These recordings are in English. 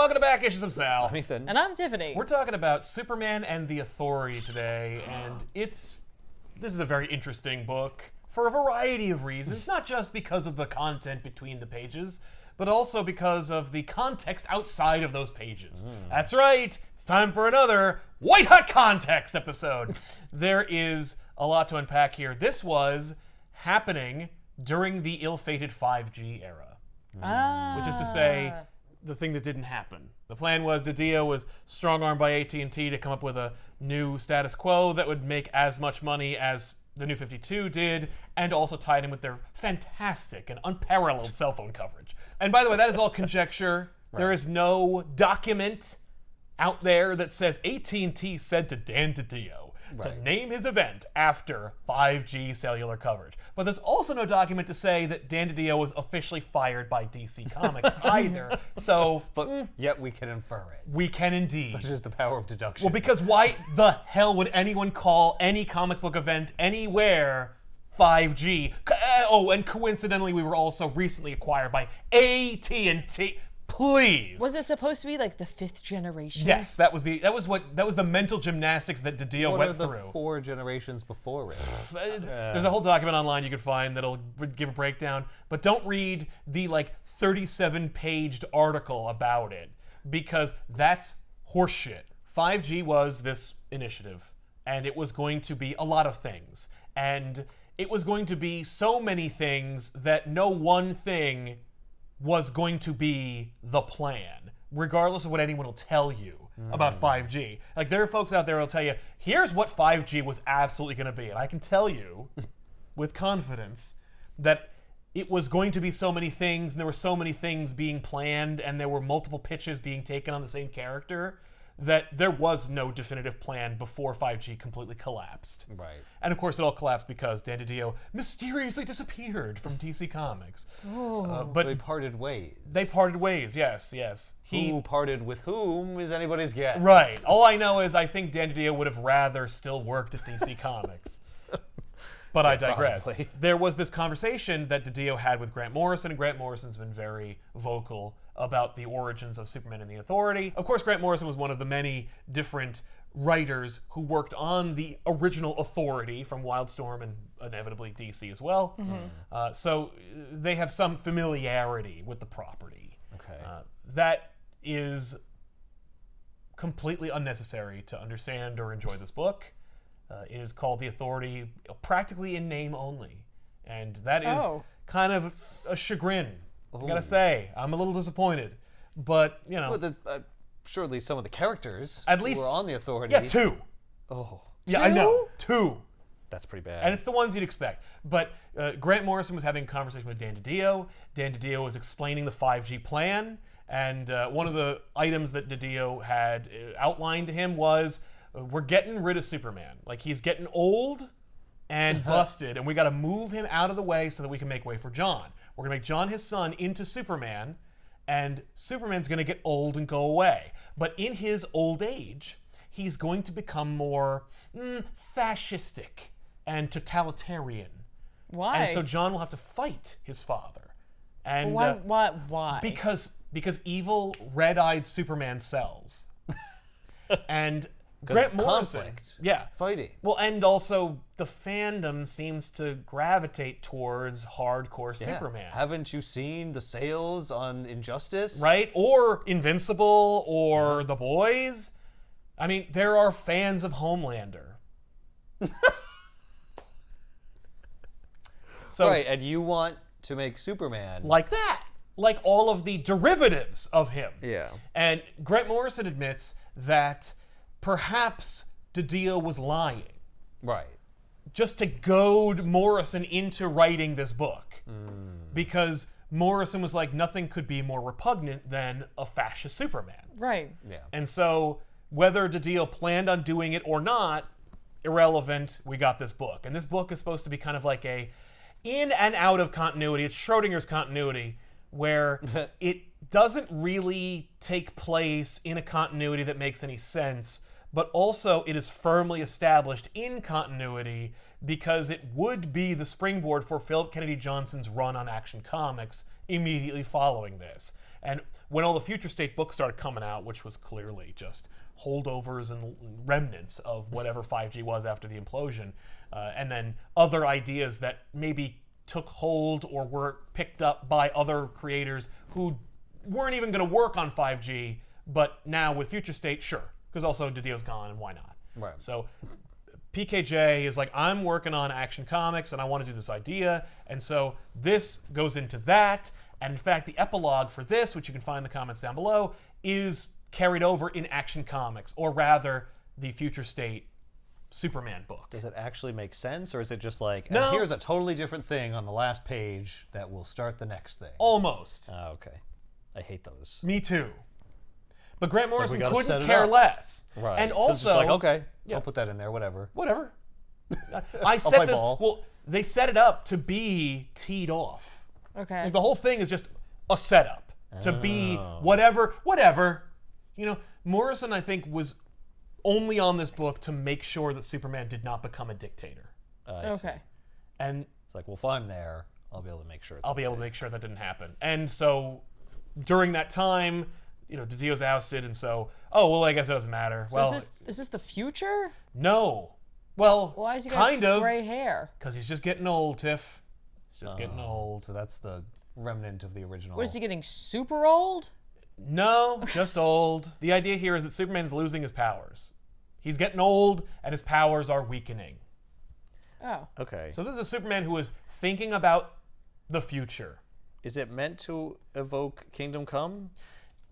welcome to Back Issues of Sal. I'm Ethan. And I'm Tiffany. We're talking about Superman and the Authority today, and this is a very interesting book for a variety of reasons, not just because of the content between the pages, but also because of the context outside of those pages. That's right, it's time for another White Hot Context episode. There is a lot to unpack here. This was happening during the ill-fated 5G era, which is to say, the thing that didn't happen. The plan was DiDio was strong-armed by AT&T to come up with a new status quo that would make as much money as the New 52 did, and also tied in with their fantastic and unparalleled cell phone coverage. And by the way, that is all conjecture. Right. There is no document out there that says AT&T said to Dan DiDio to name his event after 5G cellular coverage. But there's also no document to say that Dan DiDio was officially fired by DC Comics either. So, but yet we can infer it. We can indeed. Such is the power of deduction. Well, because why the hell would anyone call any comic book event anywhere 5G? Oh, and coincidentally, we were also recently acquired by AT&T. Please. Was it supposed to be like the 5th generation? Yes, that was the mental gymnastics that DiDio went through. What are the 4 generations before it? There's a whole document online you can find that'll give a breakdown, but don't read the 37-paged article about it, because that's horseshit. 5G was this initiative, and it was going to be a lot of things, and it was going to be so many things that no one thing was going to be the plan, regardless of what anyone will tell you about 5G. Like, there are folks out there who'll tell you, here's what 5G was absolutely going to be. And I can tell you with confidence that it was going to be so many things, and there were so many things being planned, and there were multiple pitches being taken on the same character, that there was no definitive plan before 5G completely collapsed. Right. And of course it all collapsed because Dan DiDio mysteriously disappeared from DC Comics. But they parted ways. They parted ways, yes. Who parted with whom is anybody's guess. Right. All I know is I think Dan DiDio would have rather still worked at DC Comics. But I digress. Probably. There was this conversation that DiDio had with Grant Morrison, and Grant Morrison's been very vocal about the origins of Superman and the Authority. Of course, Grant Morrison was one of the many different writers who worked on the original Authority from Wildstorm and inevitably DC as well. So they have some familiarity with the property. Okay. That is completely unnecessary to understand or enjoy this book. It is called The Authority, practically in name only. And that is kind of a chagrin. I gotta say, I'm a little disappointed. But, you know. Well, surely some of the characters at least who were on The Authority. Yeah, 2. Oh. Yeah, I know. 2. That's pretty bad. And it's the ones you'd expect. But Grant Morrison was having a conversation with Dan DiDio. Dan DiDio was explaining the 5G plan. And one of the items that DiDio had outlined to him was, we're getting rid of Superman. Like, he's getting old and busted, and we got to move him out of the way so that we can make way for John. We're going to make John, his son, into Superman, and Superman's going to get old and go away. But in his old age, he's going to become more fascistic and totalitarian. Why? And so John will have to fight his father. And why? Because evil, red-eyed Superman sells. And Grant Morrison, conflict. Yeah, Fighting. Well, and also the fandom seems to gravitate towards hardcore Superman. Haven't you seen the sales on Injustice? Right? Or Invincible, or The Boys. I mean, there are fans of Homelander. So, right, and you want to make Superman like that. Like all of the derivatives of him. Yeah. And Grant Morrison admits that perhaps DiDio was lying. Right. Just to goad Morrison into writing this book. Because Morrison was like, nothing could be more repugnant than a fascist Superman. Right. Yeah. And so, whether DiDio planned on doing it or not, irrelevant, we got this book. And this book is supposed to be kind of like a in and out of continuity. It's Schrodinger's continuity, where it doesn't really take place in a continuity that makes any sense, but also it is firmly established in continuity because it would be the springboard for Philip Kennedy Johnson's run on Action Comics immediately following this. And when all the Future State books started coming out, which was clearly just holdovers and remnants of whatever 5G was after the implosion, and then other ideas that maybe took hold or were picked up by other creators who weren't even going to work on 5G, but now with Future State, sure, because also DiDio's gone, and why not? Right. So PKJ is like, I'm working on Action Comics, and I want to do this idea, and so this goes into that, and in fact, the epilogue for this, which you can find in the comments down below, is carried over in Action Comics, or rather, the Future State Superman book. Does it actually make sense, or is it just like, No. and here's a totally different thing on the last page that will start the next thing? Almost. Oh, okay. I hate those. Me too. But Grant we Morrison gotta set couldn't it care up. less. Right. And 'Cause it's also, just like, okay, Yeah. I'll put that in there, whatever. whatever. play I set this. ball. Well, they set it up to be teed off. Okay. Like, the whole thing is just a setup to be whatever. You know, Morrison, I think, was only on this book to make sure that Superman did not become a dictator. I see. Okay. And It's like, well, if I'm there, I'll be able to make sure it's I'll be able to make sure that didn't happen. And so during that time, you know, DiDio's ousted, and so, oh, well, I guess it doesn't matter. So well, is this the future? no. Well, Why is he got kind of, gray hair? because he's just getting old, Tiff. He's just getting old. So that's the remnant of the original. What is he getting super old? No, just old. The idea here is that Superman's losing his powers. He's getting old, and his powers are weakening. Oh. Okay. So this is a Superman who is thinking about the future. Is it meant to evoke Kingdom Come?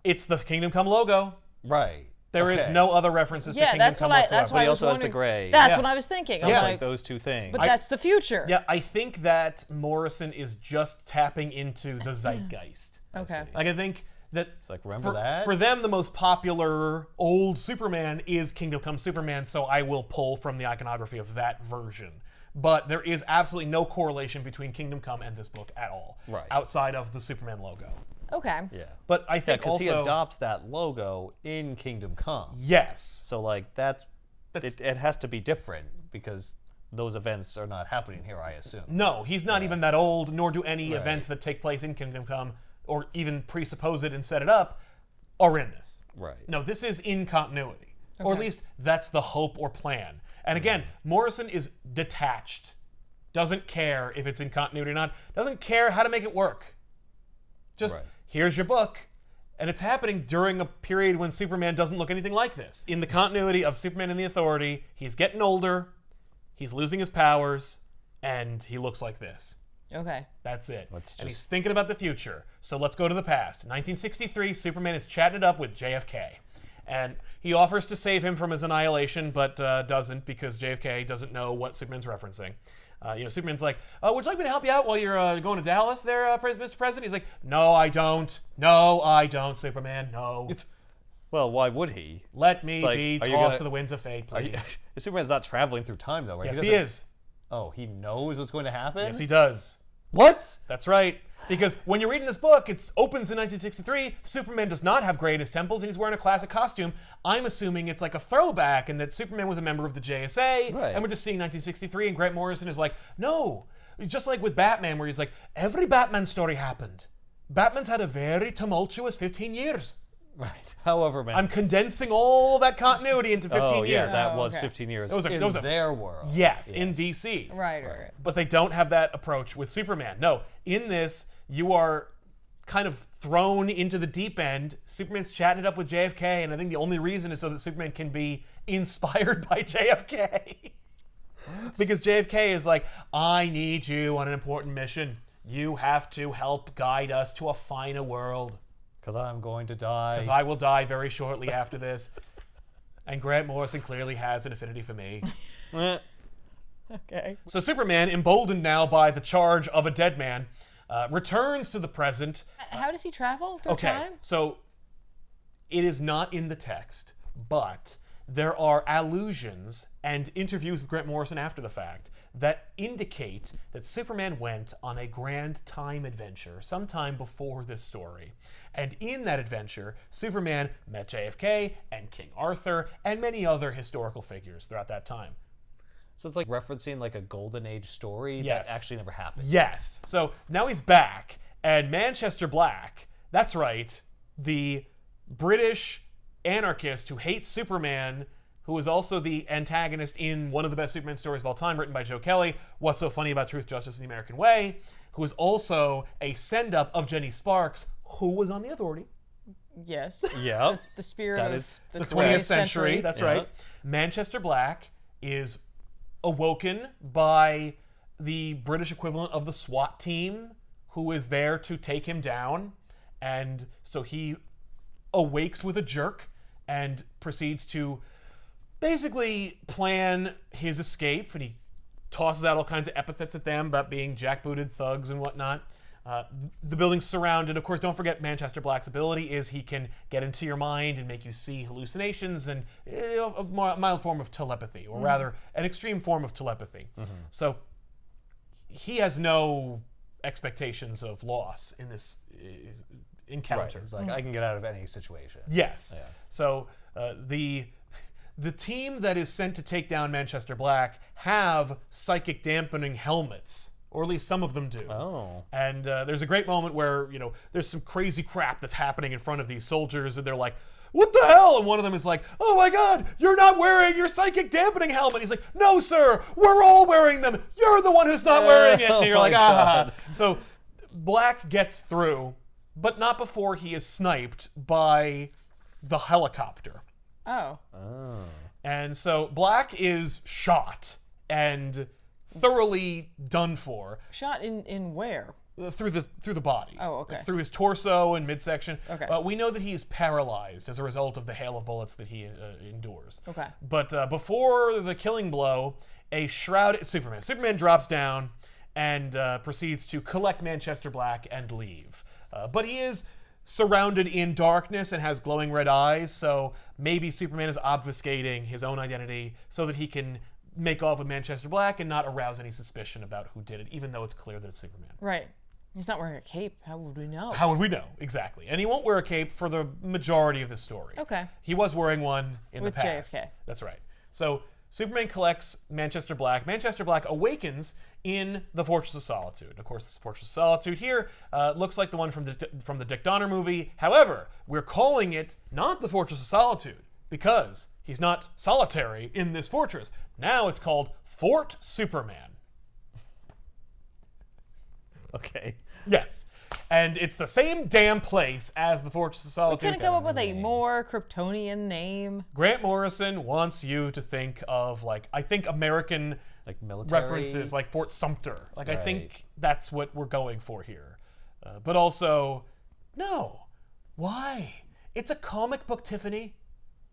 It's the Kingdom Come logo. Right. There is Okay. no other references to Yeah, Kingdom that's Come what I. whatsoever. That's But why he I was also has the wondering. gray. That's Yeah. what I was thinking. Sounds I'm like like, those two things. but that's the future. Yeah, I think that Morrison is just tapping into the zeitgeist. Okay. see. Like, I think that It's like, remember for, that? for them, the most popular old Superman is Kingdom Come Superman, so I will pull from the iconography of that version. But there is absolutely no correlation between Kingdom Come and this book at all, Right. outside of the Superman logo. Okay. Yeah. But I Yeah, think because also... he adopts that logo in Kingdom Come. Yes. So, like, that's That's- it has to be different because those events are not happening here, I assume. No, he's not even that old, nor do any Right. events that take place in Kingdom Come, or even presuppose it and set it up, are in this. Right. No, this is in continuity. Or at Okay. least that's the hope or plan. And again, Morrison is detached. Doesn't care if it's in continuity or not. Doesn't care how to make it work. Just, Right. here's your book. And it's happening during a period when Superman doesn't look anything like this. In the continuity of Superman and the Authority, he's getting older, he's losing his powers, and he looks like this. Okay. That's it. Let's And he's just- thinking about the future. So let's go to the past. 1963, Superman is chatting it up with JFK. And he offers to save him from his annihilation, but doesn't, because JFK doesn't know what Superman's referencing. Superman's like, would you like me to help you out while you're going to Dallas there, Mr. President? He's like, no, I don't. No, I don't, Superman. No. Well, why would he? Let me like, be are you tossed gonna- to the winds of fate, Are please. you, Superman's not traveling through time, though, right? Yes, doesn't- he is. Oh, he knows what's going to happen? Yes, he does. What? That's right. Because when you're reading this book, it opens in 1963. Superman does not have gray in his temples, and he's wearing a classic costume. I'm assuming it's like a throwback, and that Superman was a member of the JSA, Right. and we're just seeing 1963. And Grant Morrison is like, no, just like with Batman, where he's like, every Batman story happened. Batman's had a very tumultuous 15 years. Right. However, man. I'm condensing all that continuity into 15 oh, yeah, years. that Oh, was okay. 15 years That was a- in that was a- their world. Yes, in DC. Right. But they don't have that approach with Superman. No, in this, you are kind of thrown into the deep end. Superman's chatting it up with JFK, and I think the only reason is so that Superman can be inspired by JFK. Because JFK is like, I need you on an important mission. You have to help guide us to a finer world. Because I'm going to die. Because I will die very shortly after this. And Grant Morrison clearly has an affinity for me. Okay. So Superman, emboldened now by the charge of a dead man, returns to the present. How does he travel through time? So it is not in the text, but there are allusions and interviews with Grant Morrison after the fact that indicate that Superman went on a grand time adventure sometime before this story. And in that adventure, Superman met JFK and King Arthur and many other historical figures throughout that time. So it's like referencing like a golden age story Yes. that actually never happened. Yes. So now he's back, and Manchester Black, That's right. The British anarchist who hates Superman, who is also the antagonist in one of the best Superman stories of all time, written by Joe Kelly, What's So Funny About Truth, Justice, and the American Way, who is also a send-up of Jenny Sparks, who was on The Authority. Yes. Yeah. The spirit That of is the The 20th 20th century, that's Yeah. right. Manchester Black is awoken by the British equivalent of the SWAT team, who is there to take him down. And so he awakes with a jerk and proceeds to basically plan his escape. And he tosses out all kinds of epithets at them about being jackbooted thugs and whatnot. The building's surrounded. Of course, don't forget Manchester Black's ability is he can get into your mind and make you see hallucinations and a mild form of telepathy, or rather, an extreme form of telepathy. So he has no expectations of loss in this encounter. Right. It's like, I can get out of any situation. Yes. Yeah. So the team that is sent to take down Manchester Black have psychic dampening helmets, or at least some of them do. Oh. And there's a great moment where, there's some crazy crap that's happening in front of these soldiers, and they're like, what the hell? And one of them is like, oh my God, you're not wearing your psychic dampening helmet. He's like, no, sir, we're all wearing them. You're the one who's not wearing it. And you're like, my God. So Black gets through, but not before he is sniped by the helicopter. Oh. And so Black is shot and thoroughly done for Shot in where? through the body. Oh, okay. Through his torso and midsection. Okay. We know that he is paralyzed as a result of the hail of bullets that he endures. Okay. But before the killing blow, a shrouded Superman drops down and proceeds to collect Manchester Black and leave. But he is surrounded in darkness and has glowing red eyes, so maybe Superman is obfuscating his own identity so that he can make off with Manchester Black and not arouse any suspicion about who did it, even though it's clear that it's Superman. Right. He's not wearing a cape. How would we know? How would we know? Exactly. And he won't wear a cape for the majority of this story. Okay. He was wearing one in With the past. JFK. That's right. So Superman collects Manchester Black. Manchester Black awakens in the Fortress of Solitude. Of course, this Fortress of Solitude here looks like the one from the Dick Donner movie. However, we're calling it not the Fortress of Solitude because he's not solitary in this fortress. Now it's called Fort Superman. Okay. Yes. And it's the same damn place as the Fortress of We Solitude. couldn't come up with a more Kryptonian name. Grant Morrison wants you to think of, I think American Like military references, like Fort Sumter. I Right. think that's what we're going for here. But also, no. Why? It's a comic book, Tiffany.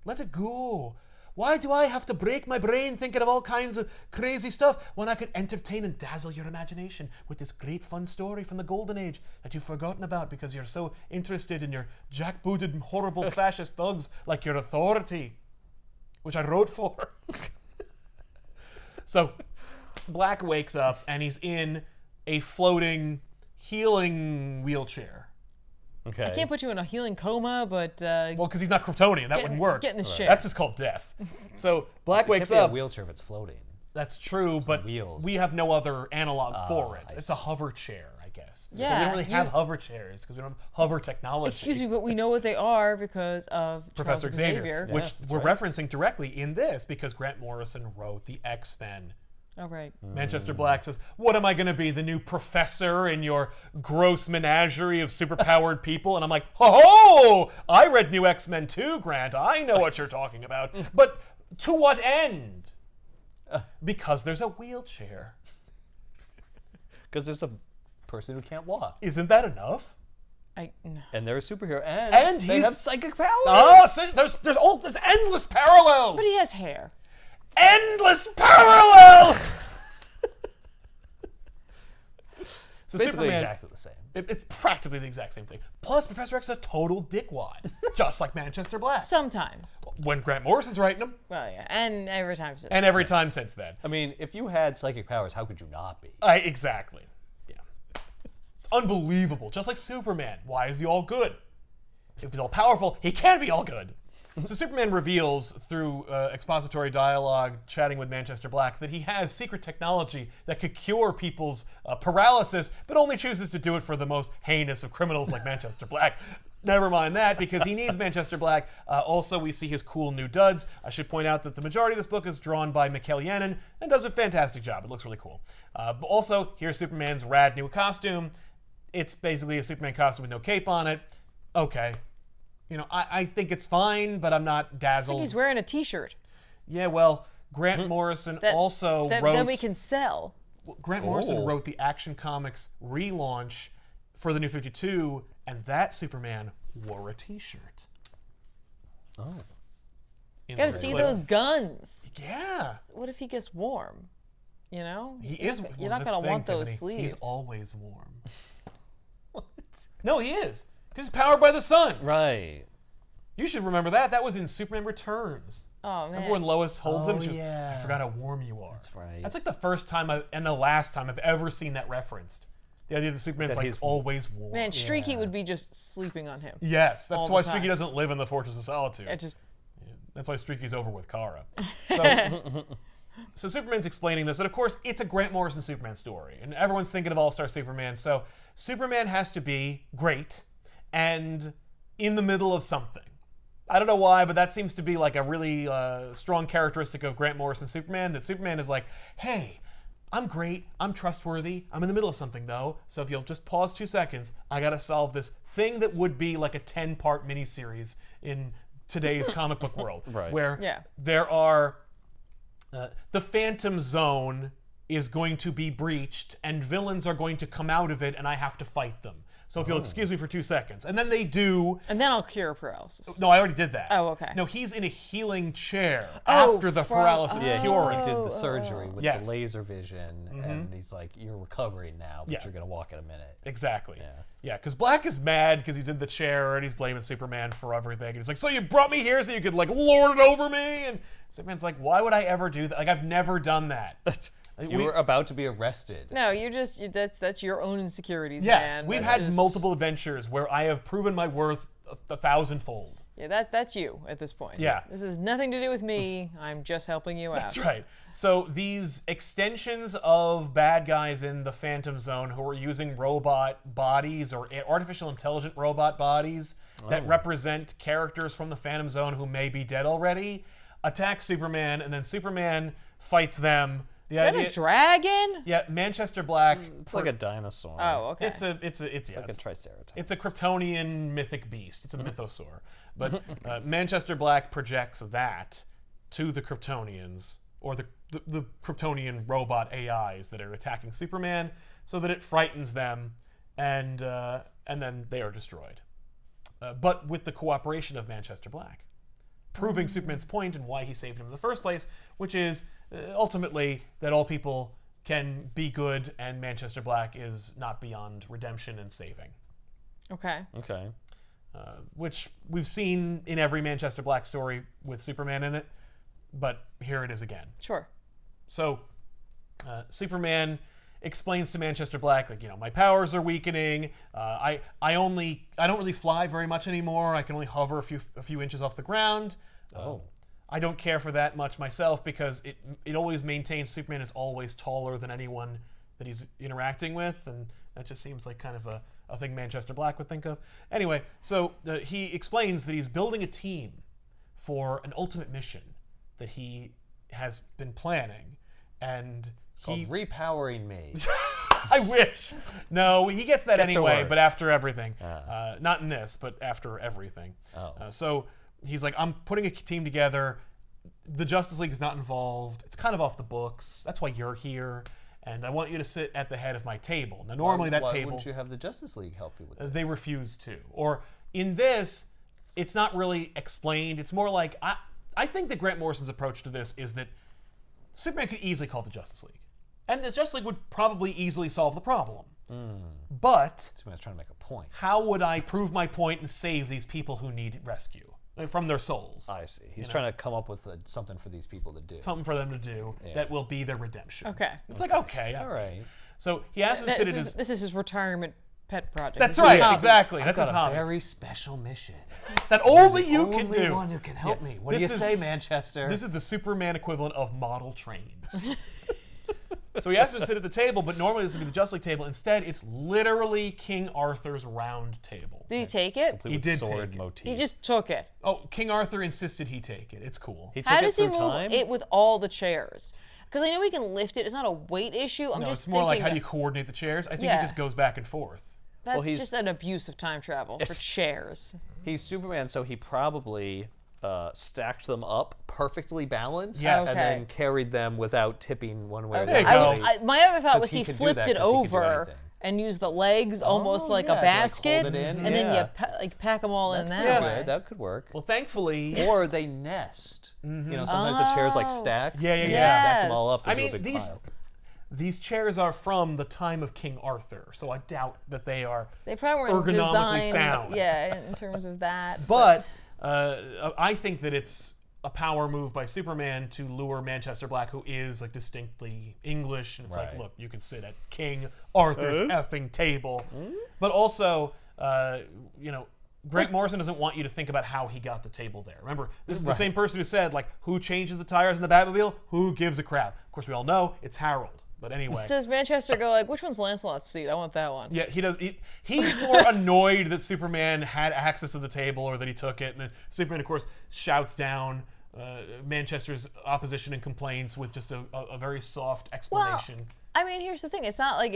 Let it go. Why do I have to break my brain thinking of all kinds of crazy stuff when I could entertain and dazzle your imagination with this great fun story from the Golden Age that you've forgotten about because you're so interested in your jackbooted, horrible fascist thugs like your Authority, which I wrote for. So, Black wakes up and he's in a floating healing wheelchair. Okay. I can't put you in a healing coma, but Well, because he's not Kryptonian, that wouldn't work. Get in this chair. That's just called death. So Black It wakes can't be a up. wheelchair if it's floating. That's true, but wheels. we have no other analog for it. I It's a hover chair, I guess. But we Yeah, don't really have hover chairs because we don't have hover technology. Excuse me, but we know what they are because of Professor Charles Xavier, which that's we're right. referencing directly in this because Grant Morrison wrote the X-Men. Oh, right. Manchester Black says, what am I going to be, the new professor in your gross menagerie of superpowered people? And I'm like, ho! I read New X-Men too, Grant. I know what you're talking about. But to what end? Because there's a wheelchair. Because there's a person who can't walk. Isn't that enough? And they're a superhero. And they he's- have psychic powers. Oh, see, there's endless parallels. But he has hair. Endless parallels. So Basically Superman, exactly the same. it's practically the exact same thing. Plus, Professor X is a total dickwad, just like Manchester Black. Sometimes. When Grant Morrison's writing them, Well, yeah. And every time since. and every time since then. I mean, if you had psychic powers, how could you not be? Exactly. Yeah. It's unbelievable. Just like Superman. Why is he all good? If he's all powerful, he can't be all good. So Superman reveals through expository dialogue, chatting with Manchester Black, that he has secret technology that could cure people's paralysis, but only chooses to do it for the most heinous of criminals like Manchester Black. Never mind that, because he needs Manchester Black. Also, we see his cool new duds. I should point out that the majority of this book is drawn by Mikkel Yannon and does a fantastic job. It looks really cool. But also, here's Superman's rad new costume. It's basically a Superman costume with no cape on it. Okay. I think it's fine, but I'm not dazzled. I think he's wearing a T-shirt. Yeah, well, Grant Morrison also wrote... That we can sell. Grant Morrison wrote the Action Comics relaunch for the New 52, and that Superman wore a T-shirt. Oh. Gotta see those guns. Yeah. What if he gets warm? He You're is. You're not gonna want those Tiffany, sleeves. He's always warm. What? No, he is. Because he's powered by the sun. Right. You should remember that. That was in Superman Returns. Oh, man. Remember when Lois holds him? Oh, She goes, yeah. I forgot how warm you are. That's right. That's like the first time and the last time I've ever seen that referenced. The idea that Superman's That like he's- always warm. Man, Streaky Yeah. would be just sleeping on him. Yes, that's all why the Streaky time. doesn't live in the Fortress of Solitude. It just That's why Streaky's over with Kara. So Superman's explaining this, and of course, it's a Grant Morrison Superman story, and everyone's thinking of All-Star Superman, so Superman has to be great and in the middle of something. I don't know why, but that seems to be like a really strong characteristic of Grant Morrison Superman, that Superman is like, hey, I'm great, I'm trustworthy, I'm in the middle of something though, so if you'll just pause 2 seconds, I gotta solve this thing that would be like a 10-part miniseries in today's comic book world, Right. where Yeah. there are the Phantom Zone is going to be breached, and villains are going to come out of it, and I have to fight them. So if you'll excuse me for 2 seconds. And then they do. and then I'll cure paralysis. No, I already did that. Oh, okay. No, he's in a healing chair Oh, after the from- paralysis Yeah, curing. he did the surgery with Yes. the laser vision, and he's like, "You're recovering now, but Yeah. you're gonna walk in a minute." Exactly. Yeah. Yeah, because Black is mad because he's in the chair and he's blaming Superman for everything. And he's like, so you brought me here so you could like lord it over me? And Superman's like, why would I ever do that? Like, I've never done that. You were about to be arrested. No, that's your own insecurities, Yes, man. we've That's had just- multiple adventures where I have proven my worth a thousandfold. Yeah, that's you at this point. Yeah. This has nothing to do with me. I'm just helping you out. That's right. So these extensions of bad guys in the Phantom Zone who are using robot bodies or artificial intelligent robot bodies that represent characters from the Phantom Zone who may be dead already attack Superman, and then Superman fights them. The Is that a dragon? yeah, Manchester Black. It's like a dinosaur. Oh, okay. It's yeah, like a triceratops. it's a Kryptonian mythic beast. It's a mythosaur. But Manchester Black projects that to the Kryptonians, or the Kryptonian robot AIs that are attacking Superman, so that it frightens them, and then they are destroyed. But with the cooperation of Manchester Black, proving Superman's point and why he saved him in the first place, which is ultimately that all people can be good, and Manchester Black is not beyond redemption and saving. Okay. Okay. Which we've seen in every Manchester Black story with Superman in it, but here it is again. Sure. So Superman explains to Manchester Black, like, my powers are weakening. I don't really fly very much anymore. I can only hover a few inches off the ground. I don't care for that much myself, because it always maintains Superman is always taller than anyone that he's interacting with, and that just seems like kind of a thing Manchester Black would think of. Anyway, so he explains that he's building a team for an ultimate mission that he has been planning, and Called repowering me. I wish. No, he gets that Get to anyway, work. but after everything. Not in this, but after everything. Oh. So he's like, I'm putting a team together. The Justice League is not involved. It's kind of off the books. That's why you're here. And I want you to sit at the head of my table. Now, normally why table, wouldn't you have the Justice League help you with this? they refuse to. Or in this, it's not really explained. It's more like, I think that Grant Morrison's approach to this is that Superman could easily call the Justice League. And the Justice League would probably easily solve the problem. But Superman's trying to make a point. how would I prove my point and save these people who need rescue from their souls? I see. He's trying to come up with something for these people to do. Something for them to do that will be their redemption. Okay. It's like, okay. All right. So he asks him to sit at his... This is his retirement pet project. That's It's his right, hobby. exactly. I've That's got his a hobby. very special mission. That only you Only can do. one who can help Yeah. me. What do you This is- say, Manchester? This is the Superman equivalent of model trains. So he asked him to sit at the table, but normally this would be the Just League table. Instead, it's literally King Arthur's round table. Did he take it? Complete he with did sword take it. motif. He just took it. Oh, King Arthur insisted he take it. It's cool. He took How it does he through move time? it with all the chairs? Because I know he can lift it. It's not a weight issue. I'm No, just it's more like thinking how do you coordinate the chairs? I think Yeah. it just goes back and forth. that's he's- just an abuse of time travel for It's- chairs. He's Superman, so he probably stacked them up perfectly balanced Yes. and Okay. then carried them without tipping one way or the There you other. go. My other thought 'Cause was he he could do flipped that it 'cause he could do over anything. and used the legs almost like yeah, a to, like, hold basket, it in, and then yeah. you pack them all in that Yeah, way. that could work. Well, thankfully, Or they nest. You know, sometimes the chairs like stack. Yeah, yeah, and yeah. they stack them all up Yes. into I a mean, big pile. these chairs are from the time of King Arthur, so I doubt that they are. They probably weren't Ergonomically designed, sound. yeah, in terms of that. But I think that it's a power move by Superman to lure Manchester Black, who is like distinctly English, and it's like, Right. look, you can sit at King Arthur's effing table. But also, you know, Grant Morrison doesn't want you to think about how he got the table there. Remember, this is the same person who said, like, who changes the tires in the Batmobile? Who gives a crap? Of course, we all know it's Harold. But anyway. Does Manchester go like, which one's Lancelot's seat? I want that one. Yeah, he does. He's more annoyed that Superman had access to the table or that he took it. And then Superman, of course, shouts down Manchester's opposition and complaints with just a very soft explanation. I mean, here's the thing. It's not like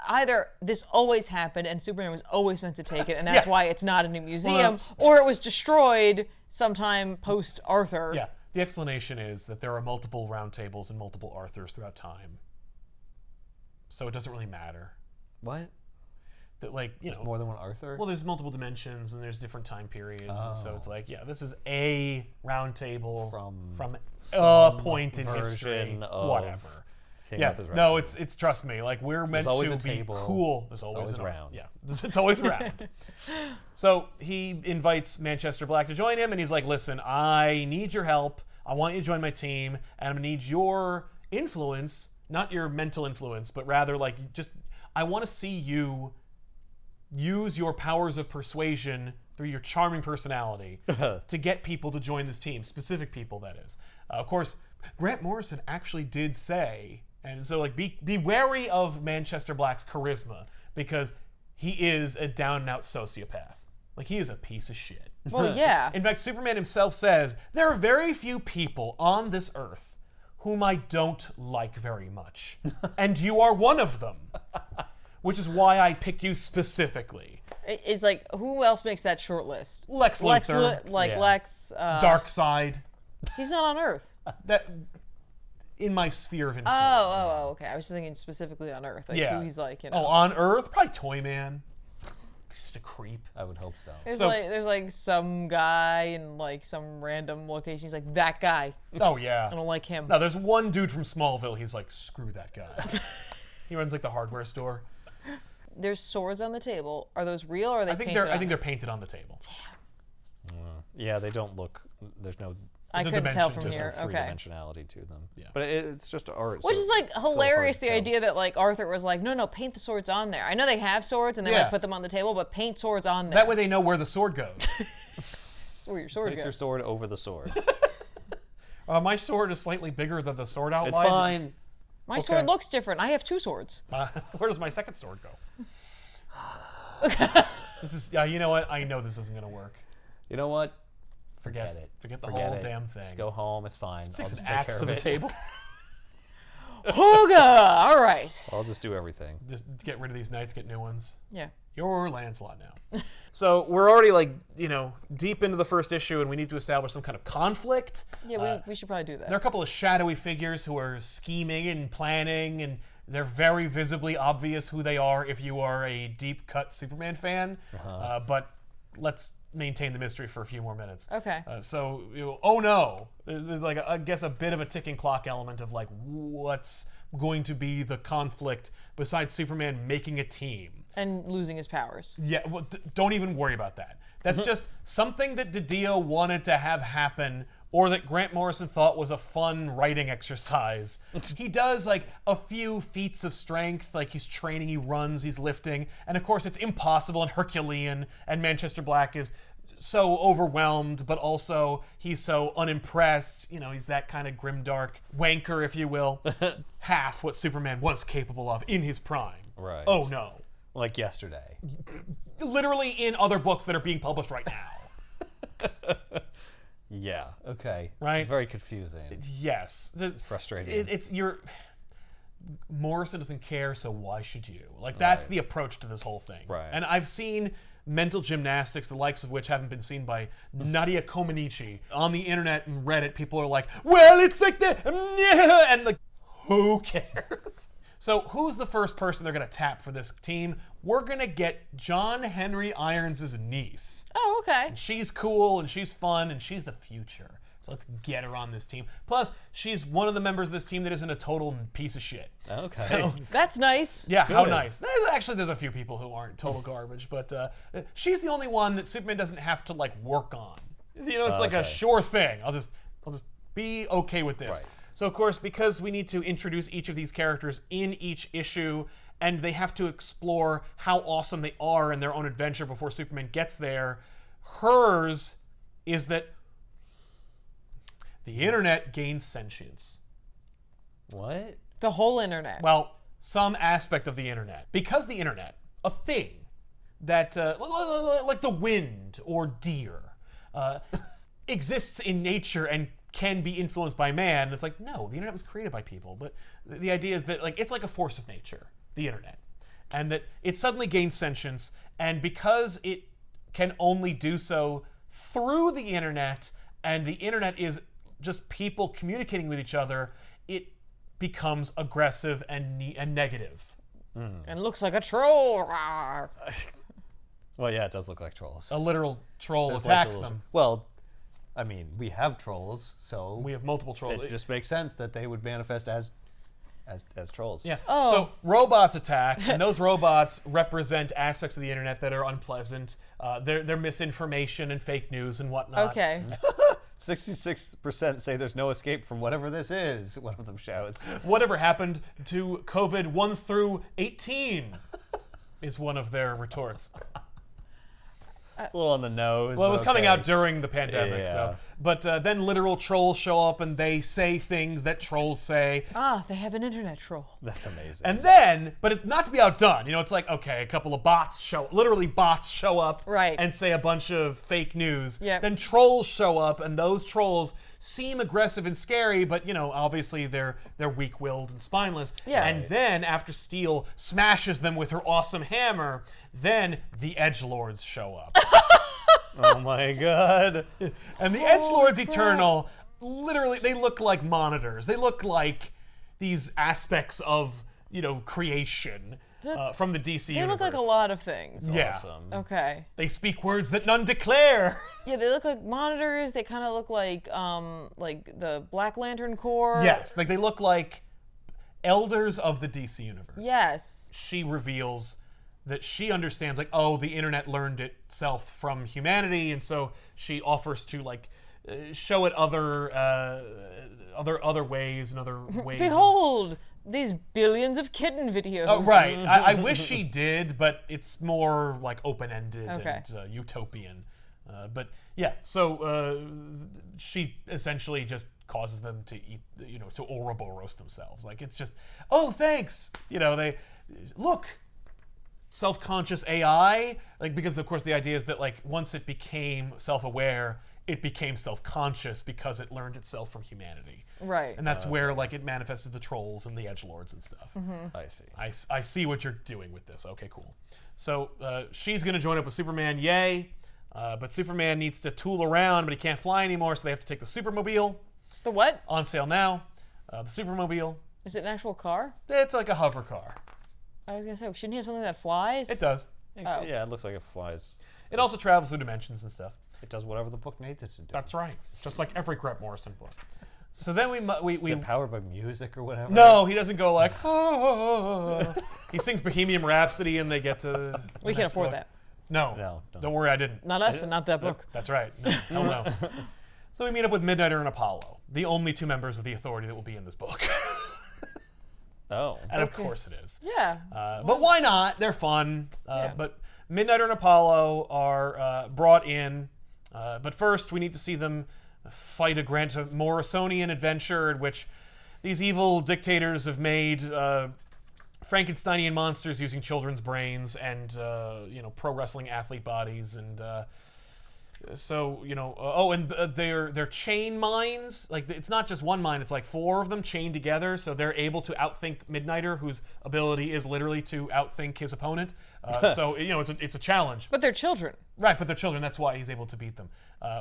either this always happened and Superman was always meant to take it, and that's Yeah. why it's not in a museum, Well, or it was destroyed sometime post Arthur. Yeah, the explanation is that there are multiple round tables and multiple Arthurs throughout time. So it doesn't really matter. What? That, like, you know, More than one Arthur? well, there's multiple dimensions and there's different time periods, and so it's like, yeah, this is a round table from a some point in history, version of whatever. King Yeah, Arthur's no, Round it's trust me, like we're meant always to a be table. cool. There's always always an- round. Yeah, it's always round. So he invites Manchester Black to join him, and he's like, "Listen, I need your help. I want you to join my team, and I'm gonna need your influence, not your mental influence, but rather like just I want to see you use your powers of persuasion through your charming personality to get people to join this team, specific people, that is. Of course, Grant Morrison actually did say, and so like be wary of Manchester Black's charisma, because he is a down and out sociopath. Like, he is a piece of shit. Well, yeah. In fact, Superman himself says, there are very few people on this earth whom I don't like very much. And you are one of them. Which is why I picked you specifically. It's like, who else makes that short list? Lex Luthor. Yeah. Lex. Darkseid. He's not on Earth. That in my sphere of influence. Oh, okay. I was thinking specifically on Earth. Like, Yeah. who he's like, you Oh, know. on Earth? Probably Toyman. He's such a creep. I would hope so. There's like some guy in like some random location. He's like, that guy. Oh, yeah. I don't like him. No, there's one dude from Smallville. He's like, screw that guy. He runs like the hardware store. There's swords on the table. Are those real or are they I think painted they're on? they're painted on the table. Yeah, they don't look. There's no. I There's a couldn't tell dimension from to here. Free Okay. dimensionality to them. Yeah. But it's just art. Which so is like it's still hilarious, hard the to tell. idea that like Arthur was like, no, paint the swords on there. I know they have swords and they Yeah. might put them on the table, but paint swords on there. That way they know where the sword goes. That's where your sword Place goes. your sword over the sword. My sword is slightly bigger than the sword outline. It's fine. My sword looks different. I have two swords. Where does my second sword go? This is, you know what? I know this isn't going to work. You know what? Forget it. Forget the Forget whole it. damn thing. Just go home. It's fine. I'll Takes just an take axe care to of the it. table. Hooga! All right. I'll just do everything. Just get rid of these knights, get new ones. Yeah. You're Lancelot now. So we're already like, deep into the first issue, and we need to establish some kind of conflict. Yeah, we should probably do that. There are a couple of shadowy figures who are scheming and planning, and they're very visibly obvious who they are if you are a deep-cut Superman fan. But let's maintain the mystery for a few more minutes. Okay. Oh no, there's like, I guess, a bit of a ticking clock element of like, what's going to be the conflict besides Superman making a team? And losing his powers. Yeah, well, don't even worry about that. That's just something that DiDio wanted to have happen or that Grant Morrison thought was a fun writing exercise. He does like a few feats of strength, like he's training, he runs, he's lifting, and of course it's impossible and Herculean, and Manchester Black is so overwhelmed, but also he's so unimpressed. You know, he's that kind of grimdark wanker, if you will. Half what Superman was capable of in his prime. Right. Oh no. Like yesterday. Literally in other books that are being published right now. Yeah. Okay. Right? It's very confusing. Yes. Frustrating. Morrison doesn't care, so why should you? Like, that's the approach to this whole thing. Right. And I've seen mental gymnastics, the likes of which haven't been seen by Nadia Comaneci. On the internet and Reddit, people are like, well, it's like the... And like, who cares? So who's the first person they're going to tap for this team? We're going to get John Henry Irons' niece. Oh, okay. She's cool, and she's fun, and she's the future. So let's get her on this team. Plus, she's one of the members of this team that isn't a total piece of shit. Okay. So, That's nice. yeah, how Good. Nice. Actually, there's a few people who aren't total garbage, but she's the only one that Superman doesn't have to like work on. You know, it's like a Okay. sure thing. I'll just be okay with this. Right. So of course, because we need to introduce each of these characters in each issue, and they have to explore how awesome they are in their own adventure before Superman gets there, hers is that the internet gains sentience. What? The whole internet. Well, some aspect of the internet. Because the internet, a thing that, like the wind or deer, exists in nature and can be influenced by man. It's like, no, the internet was created by people. But the idea is that like it's like a force of nature, the internet. And that it suddenly gains sentience, and because it can only do so through the internet, and the internet is just people communicating with each other, it becomes aggressive and negative. And looks like a troll. Rawr. Well, yeah, it does look like trolls. A literal troll There's attacks like a little- them. Well, I mean, we have trolls, so We have multiple trolls. it just makes sense that they would manifest as trolls. Yeah. Oh. So robots attack, and those robots represent aspects of the internet that are unpleasant. They're misinformation and fake news and whatnot. Okay. 66% say there's no escape from whatever this is, one of them shouts. Whatever happened to COVID 1 through 18 is one of their retorts. It's a little on the nose. Well, it but was coming okay. out during the pandemic, Yeah. so. But then literal trolls show up and they say things that trolls say. Ah, they have an internet troll. That's amazing. And then, but not to be outdone, you know, it's like, okay, a couple of bots show up Right. and say a bunch of fake news. Yep. Then trolls show up, and those trolls seem aggressive and scary, but, you know, obviously they're weak-willed and spineless. Yeah. And then, after Steel smashes them with her awesome hammer, then the Edgelords show up. Oh my god. And the Edgelords Eternal, literally, they look like monitors. They look like these aspects of, you know, creation from the DC They universe. look like a lot of things. Yeah. Awesome. Okay. They speak words that none declare. Yeah, they look like monitors. They kind of look like the Black Lantern Corps. Yes, like they look like elders of the DC universe. Yes. She reveals that she understands, like, oh, the internet learned itself from humanity, and so she offers to like show it other ways and other ways. Behold these billions of kitten videos. Oh, right. I wish she did, but it's more like open-ended Okay. and utopian. But yeah, so she essentially just causes them to eat, you know, to Ourobo roast themselves. Like, it's just, oh, thanks. You know, they look. Self-conscious AI, like, because of course the idea is that like once it became self-aware, it became self-conscious because it learned itself from humanity. Right. And that's where like it manifested the trolls and the edgelords and stuff. I see. I see what you're doing with this. Okay, cool. So she's going to join up with Superman, yay. But Superman needs to tool around, but he can't fly anymore, so they have to take the Supermobile. The what? On sale now. The Supermobile. Is it an actual car? It's like a hover car. I was gonna say, shouldn't he have something that flies? It does. Oh. Yeah, it looks like it flies. It also travels through dimensions and stuff. It does whatever the book needs it to do. That's right. Just like every Grant Morrison book. So then we Is it powered by music or whatever? no, he doesn't go like, oh. He sings Bohemian Rhapsody and they get to We can't afford that. No. No, Don't worry, I didn't. Not us and not that book. That's right. No, hell no. So we meet up with Midnighter and Apollo, the only 2 members of the Authority that will be in this book. Oh. And of course it is. Yeah. But why not? They're fun. Yeah. But Midnighter and Apollo are brought in. But first, we need to see them fight a grand Morrisonian adventure in which these evil dictators have made Frankensteinian monsters using children's brains and pro wrestling athlete bodies and. They're chain mines. Like, it's not just one mine, it's like 4 of them chained together, so they're able to outthink Midnighter, whose ability is literally to outthink his opponent. So it's a challenge. But they're children. Right, but they're children. That's why he's able to beat them,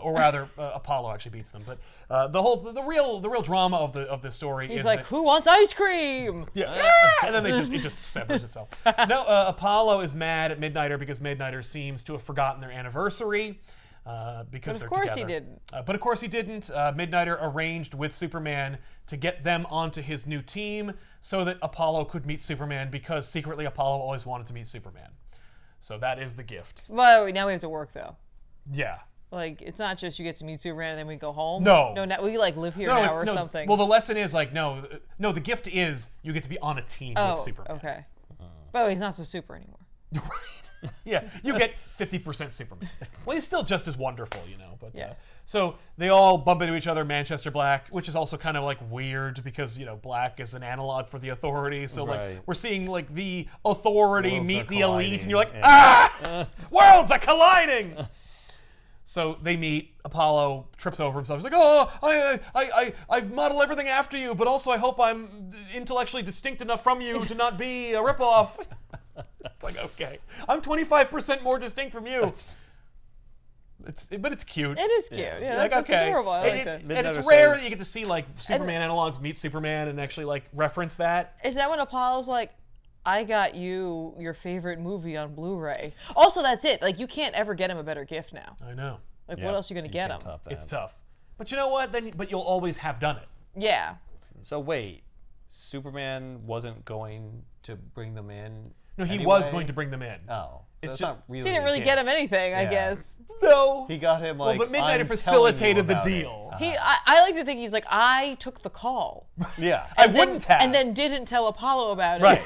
or rather, Apollo actually beats them. But the real drama of the story He's is like, that, who wants ice cream? yeah, and then it just severs itself. No, Apollo is mad at Midnighter because Midnighter seems to have forgotten their anniversary. Because But they're of course together. he didn't. But of course he didn't. Midnighter arranged with Superman to get them onto his new team so that Apollo could meet Superman, because secretly Apollo always wanted to meet Superman. So that is the gift. Well, now we have to work though. Yeah. Like, it's not just you get to meet Superman and then we go home. No. No, we like live here now or something. Well, the lesson is like, no, the gift is you get to be on a team with Superman. Okay. But he's not so super anymore. Right. Yeah, you get 50% Superman. Well, he's still just as wonderful, But Yeah. So they all bump into each other. Manchester Black, which is also kind of like weird because Black is an analog for the Authority. So like Right. we're seeing like the Authority Worlds meet are the elite, and you're like, colliding. worlds are colliding. So they meet. Apollo trips over himself. He's like, "Oh, I've modeled everything after you, but also I hope I'm intellectually distinct enough from you to not be a ripoff." It's like, okay, I'm 25% more distinct from you. But it's cute. It is cute. Yeah, Like, that's okay. adorable. I like that. And it's Midnighter rare says- that you get to see like Superman analogs meet Superman and actually like reference that. Is that when Apollo's like, I got you your favorite movie on Blu-ray? Also, that's it. Like, you can't ever get him a better gift now. I know. Like, Yeah, what else are you going to get him? can't top that. It's tough. But you know what? But you'll always have done it. Yeah. So wait, Superman wasn't going to bring them in? No, he anyway? was going to bring them in. Oh. It's It's ju- not really So he didn't a really get him gift. anything, I Yeah. guess. No. He got him like, but Midnighter I'm facilitated the telling you deal. about it. I like to think he's like, I took the call. Yeah. I And then- wouldn't have. And then didn't tell Apollo about it. Right.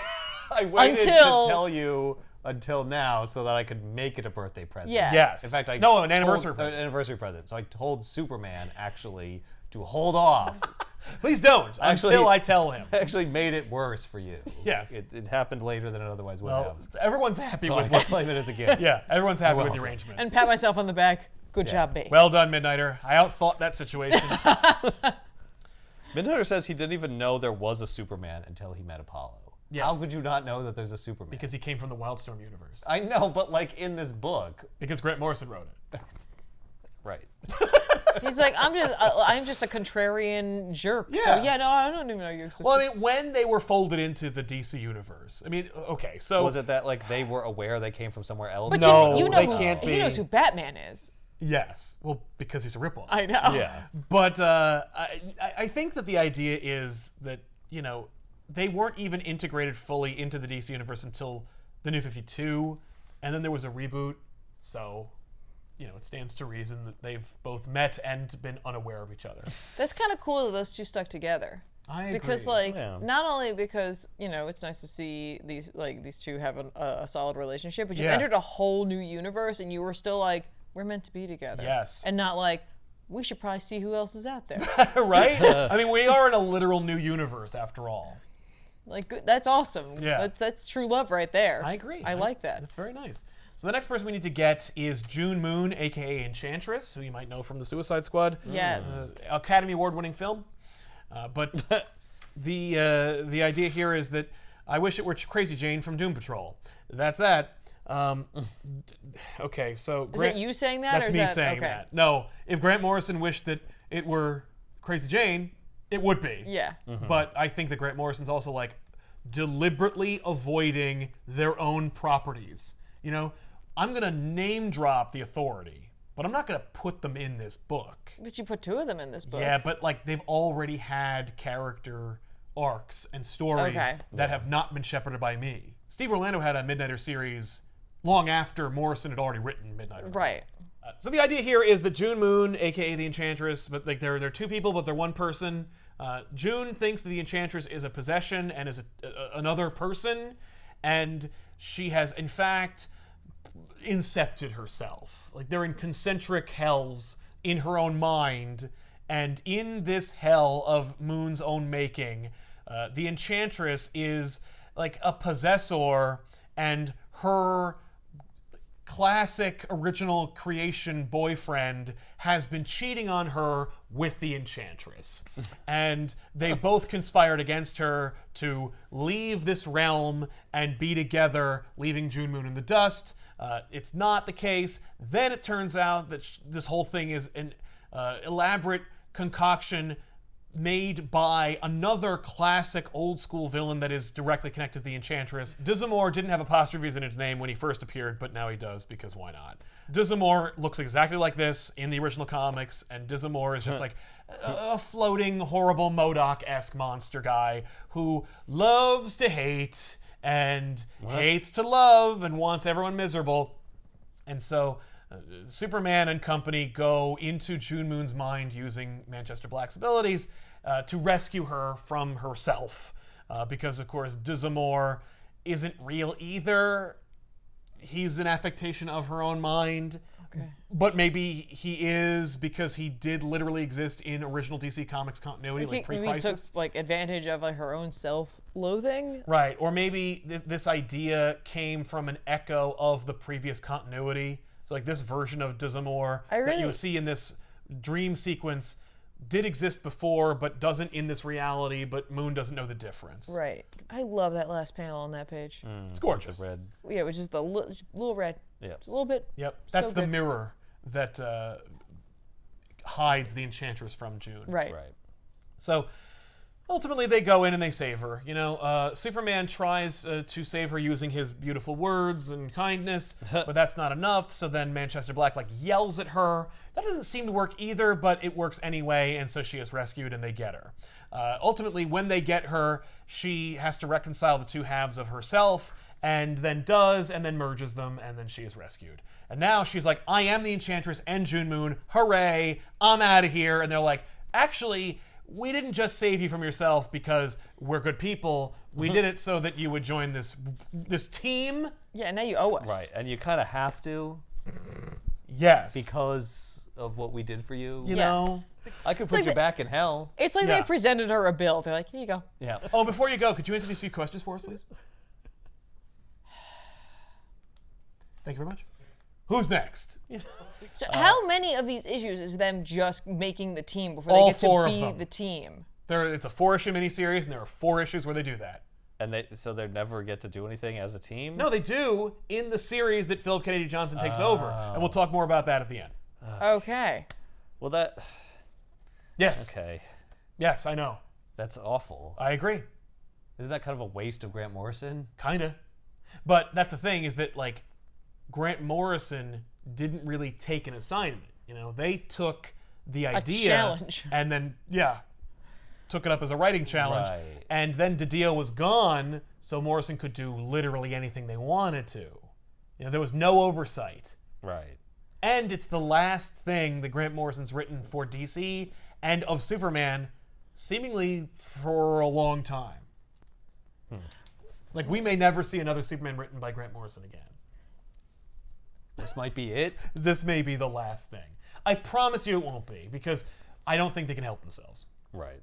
I waited Until- to tell you until now so that I could make it a birthday present. Yeah. Yes. In fact, No, an anniversary present. An anniversary present. So I told Superman actually to hold off. Please don't. Actually- until I tell him. I actually made it worse for you. Yes. It happened later than it otherwise would Well, have. everyone's happy So I with can what. claim it as a gift. Yeah, everyone's happy with the welcome. arrangement. And pat myself on the back. Good job, babe. Well done, Midnighter. I outthought that situation. Midnighter says he didn't even know there was a Superman until he met Apollo. Yes. How could you not know that there's a Superman? because he came from the Wildstorm universe. I know, but like in this book. Because Grant Morrison wrote it. Right. He's like, I'm just a contrarian jerk. So Yeah. no, I don't even know you existed. Well, I mean, when they were folded into the DC universe, I mean, okay, so Was it that like they were aware they came from somewhere else? but No, you know they who, can't he be. knows who Batman is. yes, well, because he's a ripoff. I know. Yeah. But I think that the idea is that they weren't even integrated fully into the DC universe until the New 52, and then there was a reboot. So, it stands to reason that they've both met and been unaware of each other. That's kind of cool that those two stuck together. I Because agree. like Yeah. not only because it's nice to see these two have a solid relationship, but you Yeah. entered a whole new universe and you were still like, we're meant to be together. Yes. And not like, we should probably see who else is out there. right? I mean, we are in a literal new universe after all. Like, that's awesome. Yeah. That's true love right there. I agree. I like that. That's very nice. So the next person we need to get is June Moon, aka Enchantress, who you might know from the Suicide Squad. Yes. Academy Award-winning film. But the idea here is that I wish it were Crazy Jane from Doom Patrol. That's that. Okay, so Is that you saying that? That's or is me that, saying okay. that. No, if Grant Morrison wished that it were Crazy Jane, it would be. Yeah. But I think that Grant Morrison's also like deliberately avoiding their own properties. I'm gonna name drop the Authority, but I'm not gonna put them in this book. But you put two of them in this book. Yeah, but like they've already had character arcs and stories Okay. that have not been shepherded by me. Steve Orlando had a Midnighter series long after Morrison had already written Midnighter. Right. So the idea here is that June Moon, aka the Enchantress, but like they're two people, but they're one person. June thinks that the Enchantress is a possession and is another person, and she has in fact incepted herself. Like they're in concentric hells in her own mind, and in this hell of Moon's own making, the Enchantress is like a possessor, and her classic original creation boyfriend has been cheating on her with the Enchantress. And they both conspired against her to leave this realm and be together, leaving June Moon in the dust. It's not the case. Then it turns out that this whole thing is an elaborate concoction made by another classic old school villain that is directly connected to the Enchantress. Dizamore didn't have apostrophes in his name when he first appeared, but now he does, because why not? Dizamore looks exactly like this in the original comics, and Dizamore is just like a floating, horrible MODOK-esque monster guy who loves to hate and hates to love and wants everyone miserable. And so Superman and company go into June Moon's mind using Manchester Black's abilities to rescue her from herself. Because, of course, Dizamore isn't real either. He's an affectation of her own mind. Okay. But maybe he is because he did literally exist in original DC Comics continuity, like pre-Crisis. Maybe took like advantage of like her own self-loathing. Right. Or maybe this idea came from an echo of the previous continuity. So like this version of Dizamore that you see in this dream sequence did exist before, but doesn't in this reality, but Moon doesn't know the difference. Right. I love that last panel on that page. It's gorgeous. Red. Yeah, which is the little red. Yeah. Just a little bit. Yep. That's So the good. mirror that hides the Enchantress from June. Right. So ultimately, they go in and they save her. You know, Superman tries to save her using his beautiful words and kindness, but that's not enough. So then Manchester Black like yells at her. That doesn't seem to work either, but it works anyway, and so she is rescued and they get her. Ultimately, when they get her, she has to reconcile the two halves of herself, and then does, and then merges them, and then she is rescued. And now she's like, I am the Enchantress and June Moon. Hooray! I'm out of here. And they're like, actually, we didn't just save you from yourself because we're good people. We did it so that you would join this team. Yeah, and now you owe us. Right, and you kind of have to. Yes. Because of what we did for you. You Yeah. know? I could put like you the- back in hell. It's like Yeah. they presented her a bill. They're like, here you go. Yeah. Oh, before you go, could you answer these few questions for us, please? Thank you very much. Who's next? So how many of these issues is them just making the team before All they get four to of be them. the team? It's a 4-issue miniseries, and there are 4 issues where they do that. And so they never get to do anything as a team? No, they do in the series that Philip Kennedy Johnson takes over, and we'll talk more about that at the end. Okay. Well, that... Yes. Okay. Yes, I know. That's awful. I agree. Isn't that kind of a waste of Grant Morrison? Kinda. But that's the thing, is that, like, Grant Morrison didn't really take an assignment. You know, they took the idea challenge. and then, took it up as a writing challenge. Right. And then DiDio was gone, so Morrison could do literally anything they wanted to. You know, there was no oversight. Right. And it's the last thing that Grant Morrison's written for DC and of Superman, seemingly for a long time. Like, we may never see another Superman written by Grant Morrison again. This might be it. This may be the last thing. I promise you it won't be, because I don't think they can help themselves. Right.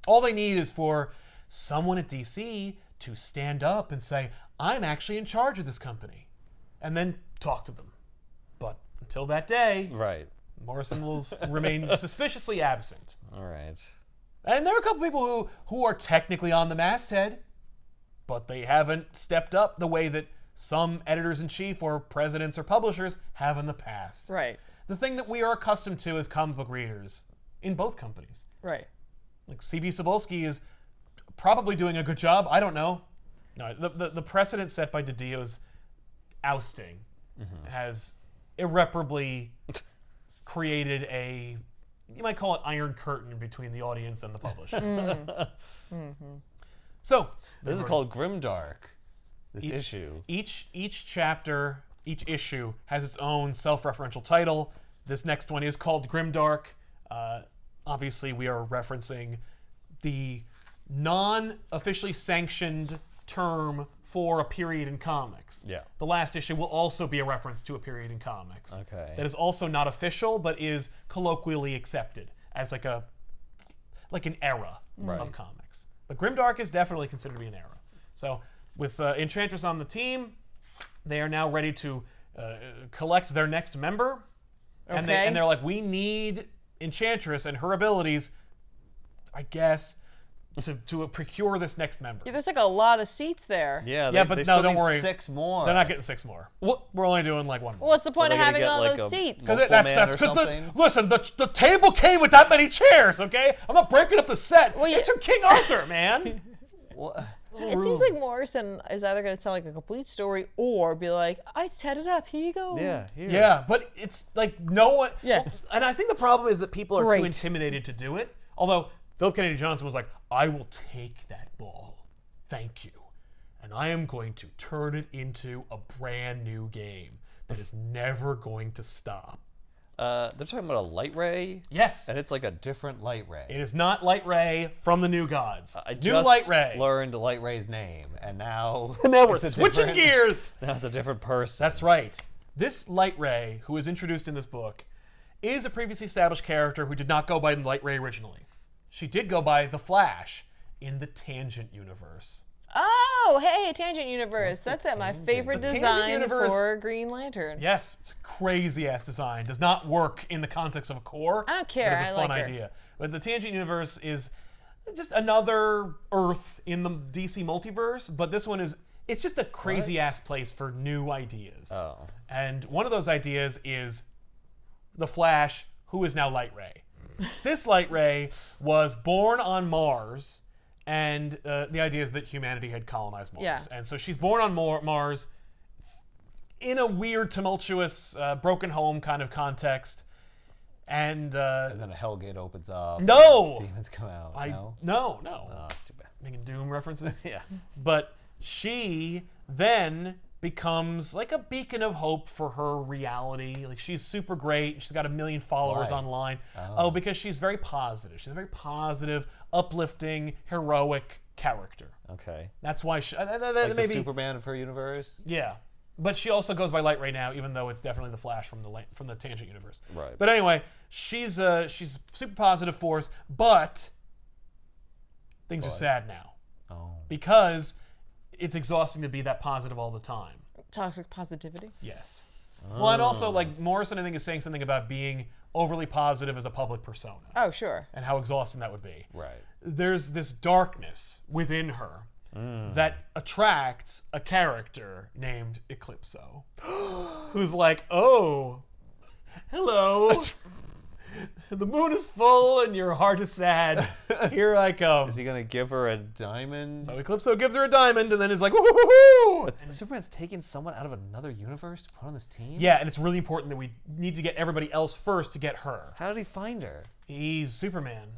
All they need is for someone at DC to stand up and say, I'm actually in charge of this company, and then talk to them. But until that day, Right. Morrison will remain suspiciously absent. All right. And there are a couple people who are technically on the masthead, but they haven't stepped up the way that some editors-in-chief or presidents or publishers have in the past. Right. The thing that we are accustomed to as comic book readers in both companies. Right. Like, C.B. Cebulski is probably doing a good job. I don't know. No, the precedent set by DiDio's ousting has irreparably created a, you might call it, iron curtain between the audience and the publisher. So This is called Grimdark, this issue. each chapter each issue has its own self-referential title. This next one is called Grimdark. Obviously, we are referencing the non-officially sanctioned term for a period in comics. Yeah. The last issue will also be a reference to a period in comics. Okay. That is also not official, but is colloquially accepted as like an era of comics. But Grimdark is definitely considered to be an era. So with Enchantress on the team, they are now ready to collect their next member. And, Okay. they're like, we need Enchantress and her abilities, I guess, to procure this next member. Yeah, there's like a lot of seats there. Yeah, Yeah, they but no, still don't need worry. 6 more. They're not getting 6 more. We're only doing like 1 more. What's the point Are of they having gonna all get, like, those a seats? multiple man or something? Listen, the table came with that many chairs, okay? I'm not breaking up the set. Well, It's from King Arthur, man. What? It seems like Morrison is either going to tell like a complete story or be like, I set it up, here you go. Yeah, here. Yeah, but it's like no one. Yeah. Well, and I think the problem is that people are too Great. intimidated to do it. Although Philip Kennedy Johnson was like, I will take that ball. Thank you. And I am going to turn it into a brand new game that is never going to stop. They're talking about a light ray, Yes. and it's like a different light ray. It is not Light Ray from the New Gods. I New just Light Ray. learned Light Ray's name, and now Now we're it's a switching different- gears. Now it's a different person. That's right. This Light Ray, who is introduced in this book, is a previously established character who did not go by Light Ray originally. She did go by the Flash in the Tangent universe. Oh, hey, Tangent Universe. That's my favorite The Tangent design Universe- for Green Lantern. Yes, it's a crazy ass design. Does not work in the context of a core. I don't care, But it's a I fun like her. idea. But the Tangent universe is just another Earth in the DC multiverse. But this one it's just a crazy ass place for new ideas. Oh. And one of those ideas is the Flash, who is now Light Ray. This Light Ray was born on Mars. And the idea is that humanity had colonized Mars. Yeah. And so she's born on Mars in a weird, tumultuous, broken home kind of context. And And then a hellgate opens up. No! Demons come out. No? no. Oh, that's too bad. Making Doom references. Yeah. But she then becomes like a beacon of hope for her reality. Like she's super great. She's got 1 million followers Why? online. Oh. Because she's very positive. She's a very positive, uplifting, heroic character. Okay. That's why she, Like maybe the Superman of her universe? yeah. But she also goes by Light Ray now, even though it's definitely the Flash from the Tangent universe. Right. But anyway, she's super positive force, but things are sad now Oh. because it's exhausting to be that positive all the time. Toxic positivity. Yes. Well, and also like Morrison, I think is saying something about being overly positive as a public persona Oh, sure. and how exhausting that would be. Right. There's this darkness within her that attracts a character named Eclipso, who's like, oh, hello. The moon is full and your heart is sad. Here I come. Is he going to give her a diamond? So Eclipso gives her a diamond and then is like, woo-hoo-hoo-hoo! Superman's taking someone out of another universe to put on this team? Yeah, and it's really important that we need to get everybody else first to get her. How did he find her? He's Superman.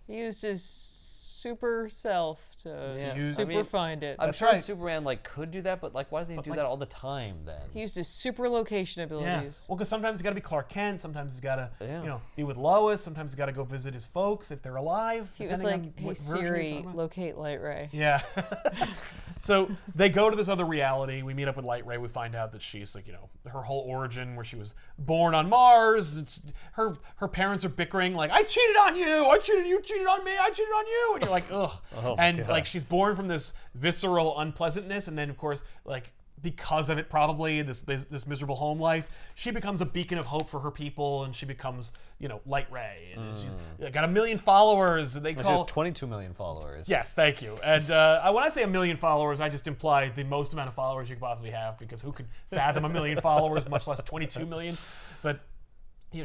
He used his super self to Yeah. super find it. I'm That's sure right. Superman could do that, but why doesn't he do that all the time then? He used his super location Yeah. abilities. Well, because sometimes he's got to be Clark Kent. Sometimes he's got to, Yeah. be with Lois. Sometimes he's got to go visit his folks if they're alive. He was depending like, on hey what version you're Siri, talking about. locate Light Ray. Yeah. So they go to this other reality. We meet up with Light Ray. We find out that she's like, her whole origin, where she was born on Mars. It's her parents are bickering, like, I cheated on you. I cheated. You cheated on me. I cheated on you. And you're like, ugh. Oh my And God. like she's born from this visceral unpleasantness, and then of course, like because of it, probably this miserable home life, she becomes a beacon of hope for her people, and she becomes Light Ray, and she's got 1 million followers. They She call has 22 million followers. Yes, thank you. And when I say 1 million followers, I just imply the most amount of followers you could possibly have, because who could fathom 1 million followers, much less 22 million? But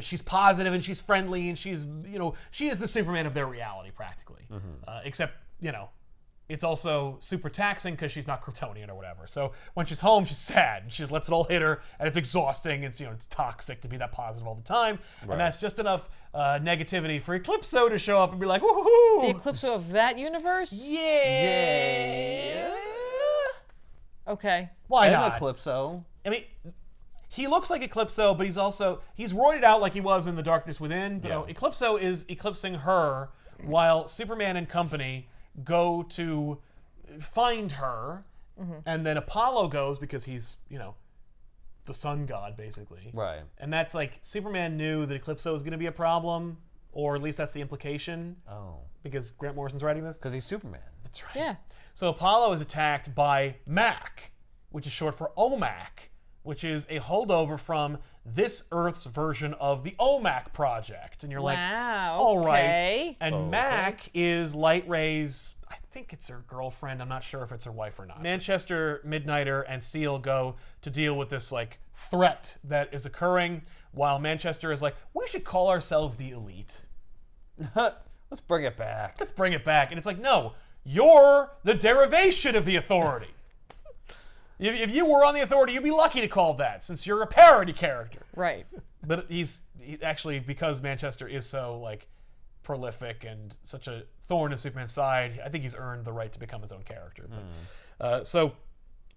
she's positive and she's friendly, and she's she is the Superman of their reality practically. Except it's also super taxing because she's not Kryptonian or whatever. So when she's home, she's sad. And she just lets it all hit her, and it's exhausting. It's it's toxic to be that positive all the time, Right. and that's just enough negativity for Eclipso to show up and be like, woohoo! The Eclipso of that universe? Yeah. Okay. Why And not? Eclipso. I mean, he looks like Eclipso, but he's roided out like he was in The Darkness Within. So Eclipso is eclipsing her while Superman and company go to find her, and then Apollo goes because he's, the sun god, basically. Right. And that's like, Superman knew that Eclipso was going to be a problem, or at least that's the implication. Oh. Because Grant Morrison's writing this. Because he's Superman. That's right. Yeah. So Apollo is attacked by Mac, which is short for OMAC, which is a holdover from this Earth's version of the OMAC project. And you're like, all right. Okay. And Mac is Light Ray's, I think it's her girlfriend. I'm not sure if it's her wife or not. Manchester, Midnighter, and Steel go to deal with this threat that is occurring, while Manchester is like, we should call ourselves the Elite. Let's bring it back. Let's bring it back. And it's like, no, you're the derivation of the Authority. If you were on the Authority, you'd be lucky to call that, since you're a parody character. Right. But he actually, because Manchester is so prolific and such a thorn in Superman's side, I think he's earned the right to become his own character. But, so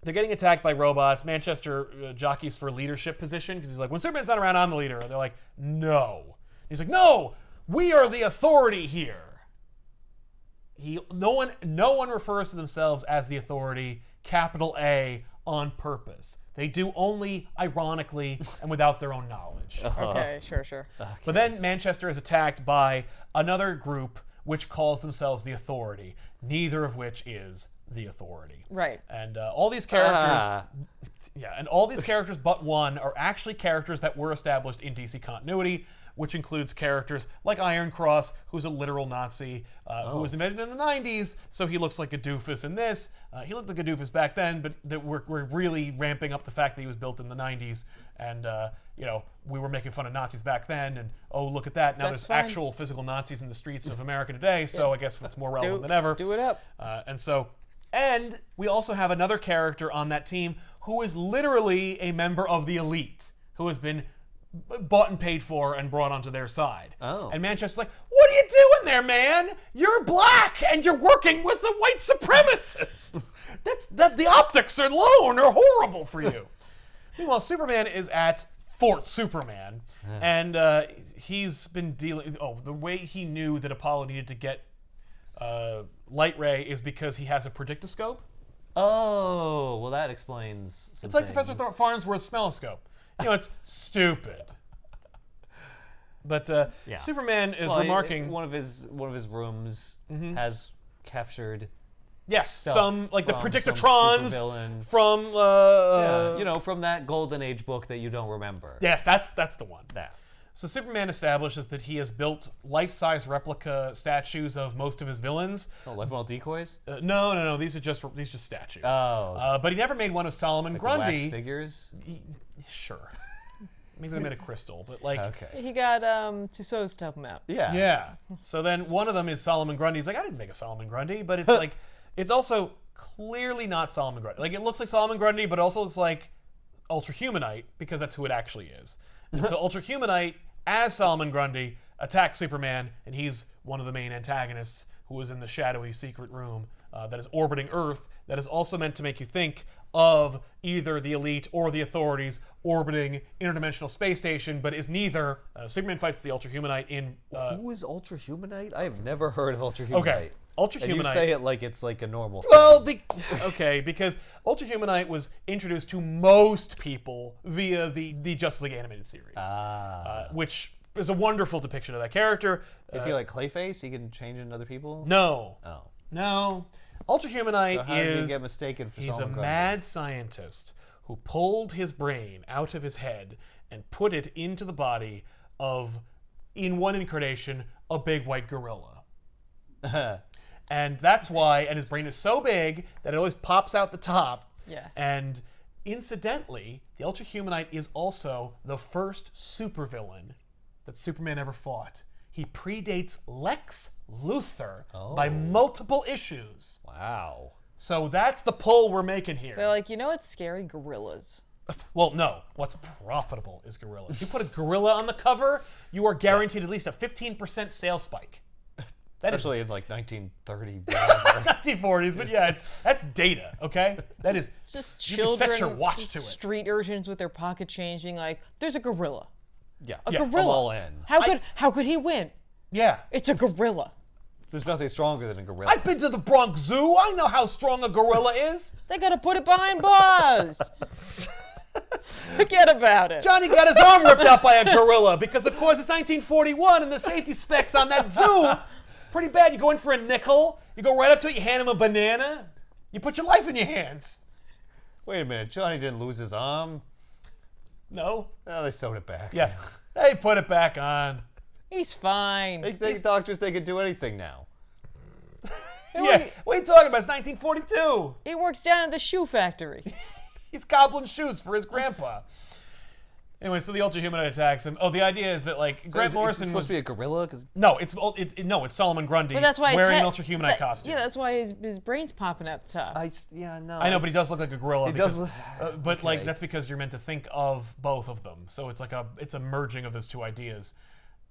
they're getting attacked by robots. Manchester jockeys for a leadership position because he's like, when Superman's not around, I'm the leader. And they're like, no. He's like, no, we are the Authority here. No one refers to themselves as the Authority, capital A, on purpose. They do only ironically and without their own knowledge. Okay, sure. But then Manchester is attacked by another group which calls themselves the Authority, neither of which is the Authority. Right. And all these characters, and all these characters but one are actually characters that were established in DC continuity, which includes characters like Iron Cross, who's a literal Nazi, who was invented in the 90s, so he looks like a doofus in this. He looked like a doofus back then, but we're really ramping up the fact that he was built in the 90s, and we were making fun of Nazis back then, and oh, look at that, now That's there's fine. actual physical Nazis in the streets of America today, so I guess it's more relevant than ever. Do it up. And we also have another character on that team who is literally a member of the Elite, who has been bought and paid for and brought onto their side. Oh. And Manchester's like, what are you doing there, man? You're black and you're working with the white supremacist. The optics are low and are horrible for you. Meanwhile, Superman is at Fort Superman, and he's been dealing. The way he knew that Apollo needed to get Light Ray is because he has a predictoscope. Oh, well, that explains some It's like things. Professor Farnsworth's smelloscope. It's stupid. But Superman is remarking one of his rooms has captured stuff some the from Predictatrons some supervillain. from from that Golden Age book that you don't remember. yes, that's the one. That. So Superman establishes that he has built life-size replica statues of most of his villains. Oh, life model decoys? No, these are just statues. Oh. But he never made one of Solomon Grundy. Wax figures? Sure. Maybe they made a crystal, but Okay. He got Tussauds to help him out. Yeah. Yeah. So then one of them is Solomon Grundy. He's like, I didn't make a Solomon Grundy, but it's it's also clearly not Solomon Grundy. It looks like Solomon Grundy, but it also looks like Ultra Humanite because that's who it actually is. And so Ultra Humanite, as Solomon Grundy, attacks Superman, and he's one of the main antagonists who is in the shadowy secret room that is orbiting Earth. That is also meant to make you think of either the Elite or the Authorities orbiting Interdimensional Space Station, but is neither. Superman fights the Ultra Humanite in. Who is Ultra Humanite? I have never heard of Ultra Humanite. Okay, Ultra And Humanite. you say it like it's like a normal thing. Well, because Ultra Humanite was introduced to most people via the Justice League animated series, which is a wonderful depiction of that character. Is he like Clayface? He can change into other people? No. Oh. No. Ultra Humanite So how did he is get mistaken for he's a Solomon Grundy? mad scientist who pulled his brain out of his head and put it into the body of, in one incarnation, a big white gorilla. And that's why, and his brain is so big that it always pops out the top. Yeah. And incidentally, the Ultra Humanite is also the first supervillain that Superman ever fought. He predates Lex Luthor by multiple issues. Wow. So that's the pull we're making here. They're like, it's scary? Gorillas. Well, no. What's profitable is gorillas. You put a gorilla on the cover, you are guaranteed at least a 15% sales spike. Especially in like 1930. whatever. 1940s, but yeah, that's data, okay? That is Just you can children, set your watch just to it. street urchins with their pocket change being like, there's a gorilla. Yeah, A Yeah, I'm gorilla. I'm all in. How could he win? Yeah. It's a gorilla. There's nothing stronger than a gorilla. I've been to the Bronx Zoo. I know how strong a gorilla is. They gotta put it behind bars. Forget about it. Johnny got his arm ripped out by a gorilla because, of course, it's 1941 and the safety specs on that zoo pretty bad. You go in for a nickel, you go right up to it, you hand him a banana, you put your life in your hands. Wait a minute, Johnny didn't lose his arm. No? Oh, they sewed it back. Yeah. Hey, put it back on. He's fine. They doctors, they can do anything now. Yeah. What are you talking about? It's 1942. He works down at the shoe factory. He's cobbling shoes for his grandpa. Anyway, so the Ultrahumanite attacks him. Oh, the idea is that, like, Grant Morrison supposed was... to be a gorilla? 'Cause No, it's Solomon Grundy But that's why his wearing head, an Ultrahumanite costume. Yeah, that's why his brain's popping out the top. I know, but he does look like a gorilla. He does because, look- but like okay. that's because you're meant to think of both of them. So it's like it's a merging of those two ideas.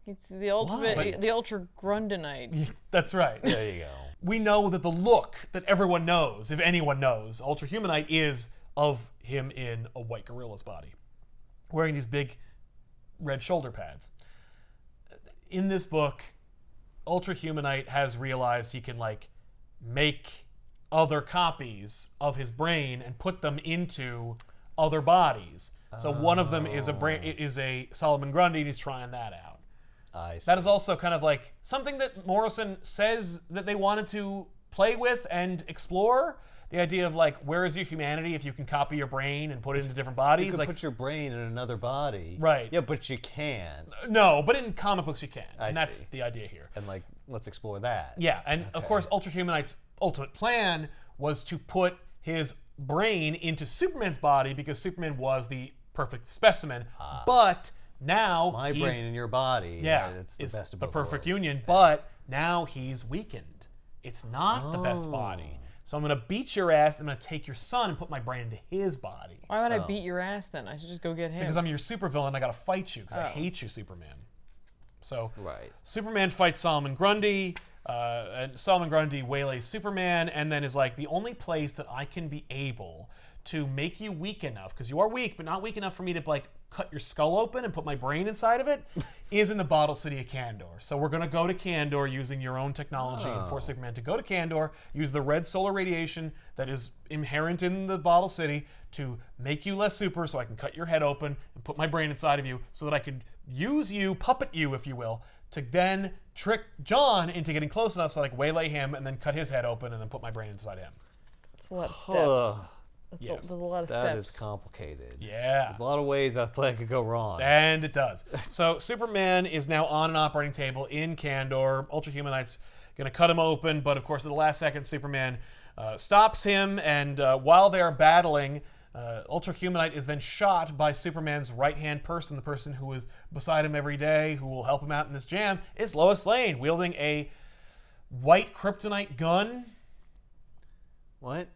It's the ultimate, Why? the ultra grundonite. That's right. There you go. We know that the look that everyone knows, if anyone knows, Ultrahumanite is of him in a white gorilla's body, wearing these big red shoulder pads. In this book, Ultrahumanite has realized he can like make other copies of his brain and put them into other bodies. So one of them is a Solomon Grundy, and he's trying that out. I see. That is also kind of like something that Morrison says that they wanted to play with and explore. The idea of like, where is your humanity if you can copy your brain and put it into different bodies? You could Like, put your brain in another body. Right. Yeah, but you can. no, but in comic books you can, and that's see. the idea here. And like, let's explore that. Yeah, and of course, Ultrahumanite's ultimate plan was to put his brain into Superman's body because Superman was the perfect specimen. But now My he's, brain in your body. yeah, it's the is best of the both perfect worlds. union. But now he's weakened. It's not the best body. So I'm gonna beat your ass. I'm gonna take your son and put my brain into his body Why would I beat your ass then? I should just go get him. because I'm your supervillain. I gotta fight you because I hate you, Superman. So Right. Superman fights Solomon Grundy, and Solomon Grundy waylays Superman, and then is like, the only place that I can be able to make you weak enough, because you are weak, but not weak enough for me to like cut your skull open and put my brain inside of it, is in the bottle city of Kandor. So we're gonna go to Kandor using your own technology and force Superman to go to Kandor, use the red solar radiation that is inherent in the bottle city to make you less super, so I can cut your head open and put my brain inside of you, so that I could use you, puppet you, if you will, to then trick John into getting close enough so I can waylay him and then cut his head open and then put my brain inside him. That's a lot of steps. Yes. There's a lot of That steps. is complicated. Yeah. There's a lot of ways that plan could go wrong. And it does. So Superman is now on an operating table in Kandor. Ultrahumanite's going to cut him open, but of course at the last second Superman stops him, and while they're battling, Ultrahumanite is then shot by Superman's right-hand person, the person who is beside him every day, who will help him out in this jam. It's Lois Lane, wielding a white kryptonite gun. What?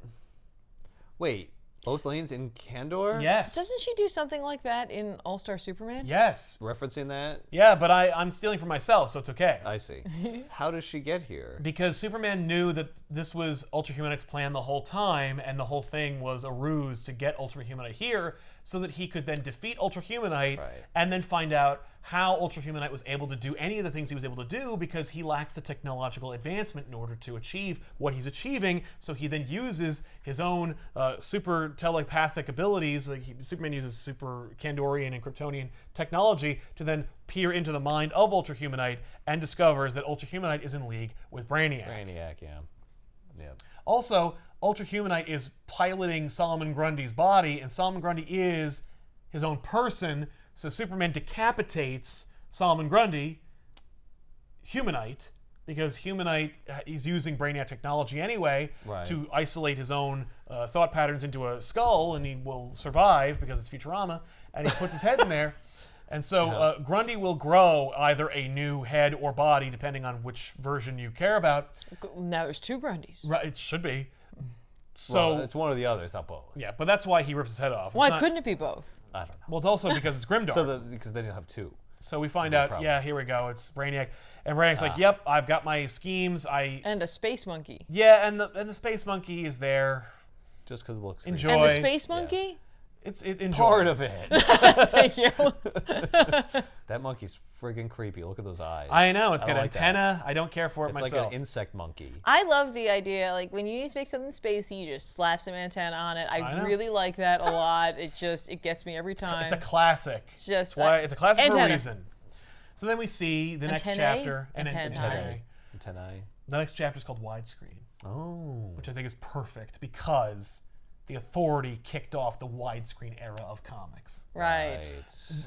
Wait, Lois Lane's in Kandor? Yes. Doesn't she do something like that in All-Star Superman? Yes. Referencing that? Yeah, but I'm stealing from myself, so it's okay. I see. How does she get here? Because Superman knew that this was Ultrahumanite's plan the whole time, and the whole thing was a ruse to get Ultrahumanite here so that he could then defeat Ultrahumanite Right. and then find out how Ultrahumanite was able to do any of the things he was able to do, because he lacks the technological advancement in order to achieve what he's achieving. So he then uses his own super telepathic abilities. Like Superman uses super Kandorian and Kryptonian technology to then peer into the mind of Ultrahumanite and discovers that Ultrahumanite is in league with Brainiac. Brainiac, yeah. Yeah. Also, Ultrahumanite is piloting Solomon Grundy's body, and Solomon Grundy is his own person. So Superman decapitates Solomon Grundy, Humanite, because Humanite is using Brainiac technology anyway Right. to isolate his own thought patterns into a skull, and he will survive because it's Futurama, and he puts his head in there. And so Grundy will grow either a new head or body, depending on which version you care about. Now there's two Grundys. Right, it should be. So Well, it's one or the other, it's not both. yeah, but that's why he rips his head off. Why It's not- couldn't it be both? I don't know. Well, it's also because it's grimdark. Because then you'll have two. So we find No out, problem. yeah, here we go. It's Brainiac, and Brainiac's like, "Yep, I've got my schemes. And a space monkey. And the space monkey is there. Just because it looks creepy. Enjoy. And the space monkey? Enjoy. Part of it. Thank you. That monkey's friggin' creepy. Look at those eyes. I know, it's I got don't like that. antenna. I don't care for it It's myself. like an insect monkey. I love the idea, like, when you need to make something spacey, you just slap some antenna on it. I I know. really like that a lot. It gets me every time. It's a classic. just, That's why it's a classic for a antenna. reason. So then we see the next Antennae? chapter. Antennae. Antennae. The next chapter is called Widescreen, Oh. which I think is perfect because the Authority kicked off the widescreen era of comics. Right.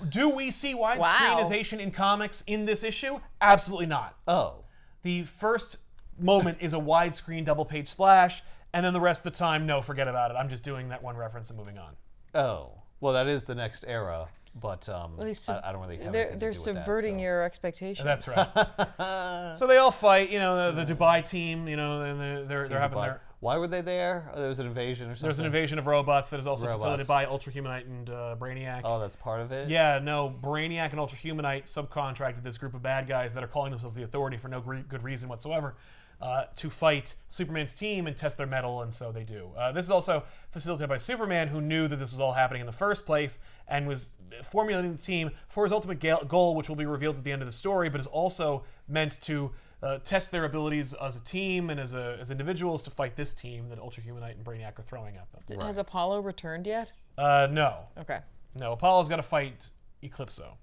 Do we see widescreenization in comics in this issue? Absolutely not. Oh. The first moment is a widescreen double-page splash, and then the rest of the time, no, forget about it. I'm just doing that one reference and moving on. Oh. Well, that is the next era, but he's I don't really have They're anything to do with subverting that, so. your expectations. That's right. So they all fight. You know, the Dubai team. You know, and they're having Dubai. their. Why were they there? There was an invasion or something? There's an invasion of robots that is also Robots. facilitated by Ultrahumanite and Brainiac. Oh, that's part of it? Yeah, no, Brainiac and Ultrahumanite subcontracted this group of bad guys that are calling themselves the Authority for no good reason whatsoever to fight Superman's team and test their mettle, and so they do. This is also facilitated by Superman, who knew that this was all happening in the first place and was formulating the team for his ultimate goal, which will be revealed at the end of the story, but is also meant to test their abilities as a team and as individuals to fight this team that Ultrahumanite and Brainiac are throwing at them. Has Apollo returned yet? No. Okay. No, Apollo's got to fight Eclipso.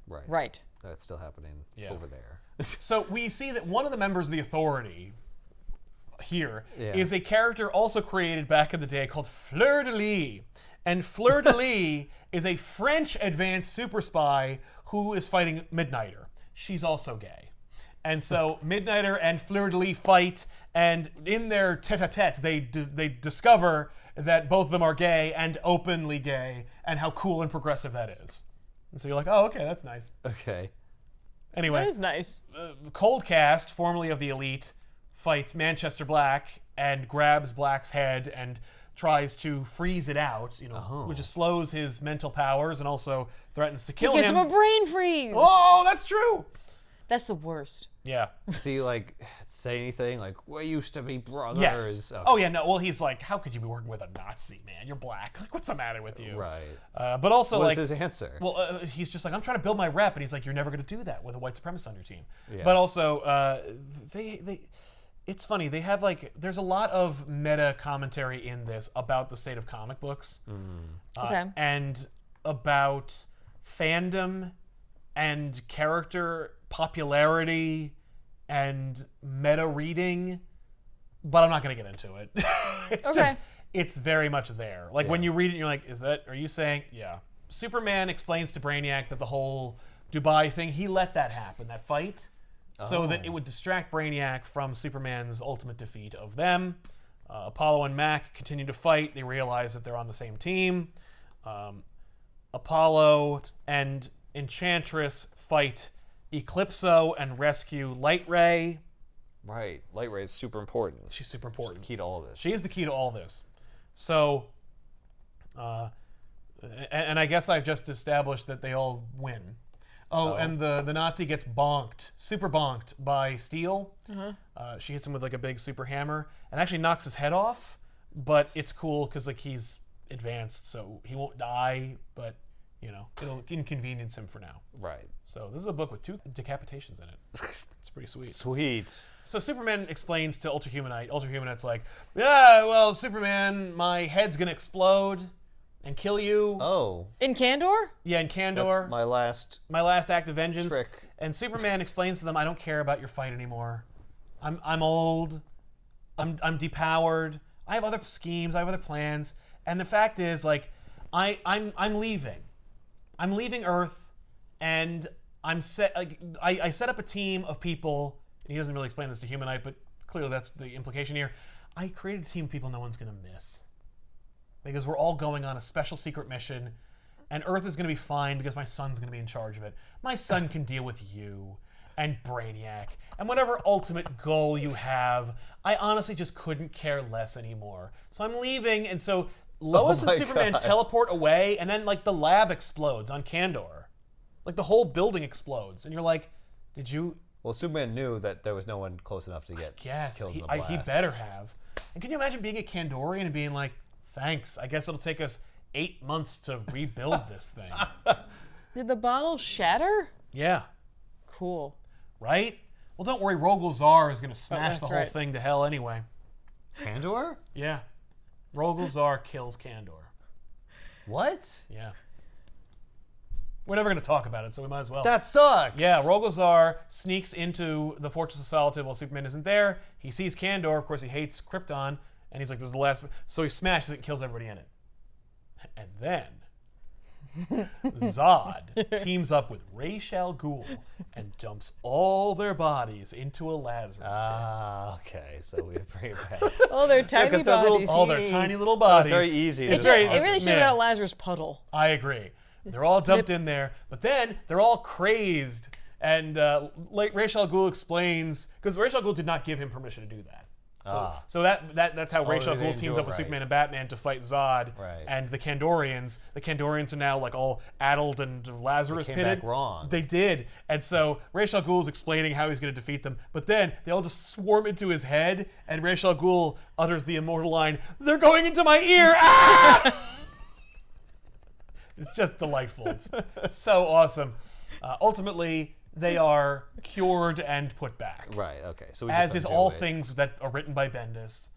Right. That's still happening over there. So we see that one of the members of the Authority here is Yeah. a character also created back in the day called Fleur de Lis. And Fleur de Lis is a French advanced super spy who is fighting Midnighter. She's also gay. And so Midnighter and Fleur de Lis fight, and in their tete-a-tete, they discover that both of them are gay and openly gay, and how cool and progressive that is. And so you're like, oh, okay, that's nice. Okay. Anyway. That is nice. Cold Cast, formerly of the Elite, fights Manchester Black and grabs Black's head and tries to freeze it out, which just slows his mental powers and also threatens to kill Gives him. him a brain freeze. Oh, that's true. That's the worst. Yeah. Does he say anything like "We used to be brothers"? Yes. Okay. Oh yeah. No. Well, he's like, how could you be working with a Nazi, man? You're black. Like, what's the matter with you? Right. But also, What like, is his answer? well, he's just like, I'm trying to build my rep, and he's like, you're never going to do that with a white supremacist on your team. Yeah. But also, it's funny. They have there's a lot of meta commentary in this about the state of comic books, Okay. and about fandom and character popularity and meta reading. But I'm not going to get into it. It's Okay. just, it's very much there. Like when you read it, you're like, are you saying, yeah. Superman explains to Brainiac that the whole Dubai thing, he let that happen, that fight, so that it would distract Brainiac from Superman's ultimate defeat of them. Apollo and Mac continue to fight. They realize that they're on the same team. Apollo and Enchantress fight Eclipso and rescue Light Ray. Right. Light Ray is super important. She's super She's important. the key to all this. She is the key to all this. So, and I guess I've just established that they all win. Oh, and the Nazi gets bonked, super bonked by Steel. She hits him with a big super hammer and actually knocks his head off. But it's cool because he's advanced, so he won't die. But it'll inconvenience him for now. Right. So this is a book with 2 decapitations in it. It's pretty sweet. Sweet. So Superman explains to Ultrahumanite. Ultrahumanite's like, yeah, well, Superman, my head's gonna explode and kill you. Oh. In Candor? Yeah, in Candor. That's my last act of vengeance. trick. And Superman explains to them, I don't care about your fight anymore. I'm old. I'm depowered. I have other schemes. I have other plans. And the fact is, I'm leaving. I'm leaving Earth, and I set up a team of people. And he doesn't really explain this to Humanite, but clearly that's the implication here. I created a team of people no one's gonna miss, because we're all going on a special secret mission, and Earth is gonna be fine because my son's gonna be in charge of it. My son can deal with you and Brainiac and whatever ultimate goal you have. I honestly just couldn't care less anymore. So I'm leaving, and so Lois and my Superman God. teleport away, and then the lab explodes on Candor. Like the whole building explodes, and you're like, did you? Well, Superman knew that there was no one close enough to get Yes, killed in he, the blast. he better have. And can you imagine being a Kandorian and being like, thanks, I guess it'll take us 8 months to rebuild this thing. Did the bottle shatter? Yeah, Cool. right? Well, don't worry, Rogol Zar is going to smash that's the whole right. thing to hell anyway. Kandor? Yeah. Rogol Zar kills Kandor. What? Yeah. We're never going to talk about it, so we might as well. That sucks. Yeah, Rogol Zar sneaks into the Fortress of Solitude while Superman isn't there. He sees Kandor. Of course, he hates Krypton, and he's like, this is the last... So he smashes it and kills everybody in it. And then Zod teams up with Ra's al Ghul and dumps all their bodies into a Lazarus pit. Ah, okay. So we bring it back. Oh, they're tiny 'cause they're little bodies. All their tiny little Oh, bodies. it's very easy. It's to very- It really should have Man. been a Lazarus puddle. I agree. They're all dumped in there, but then they're all crazed. And like Ra's al Ghul explains, because Ra's al Ghul did not give him permission to do that. So that's how Ra's al they Ghul didn't teams do up it with right. Superman and Batman to fight Zod Right. and the Kandorians. The Kandorians are now like all addled and Lazarus They came pitted. back wrong. They did, and so Ra's al Ghul is explaining how he's going to defeat them. But then they all just swarm into his head, and Ra's al Ghul utters the immortal line, "They're going into my ear!" Ah! It's just delightful. It's so awesome. Ultimately, they are cured and put back. Right, okay. So we As just is undo all it. things that are written by Bendis.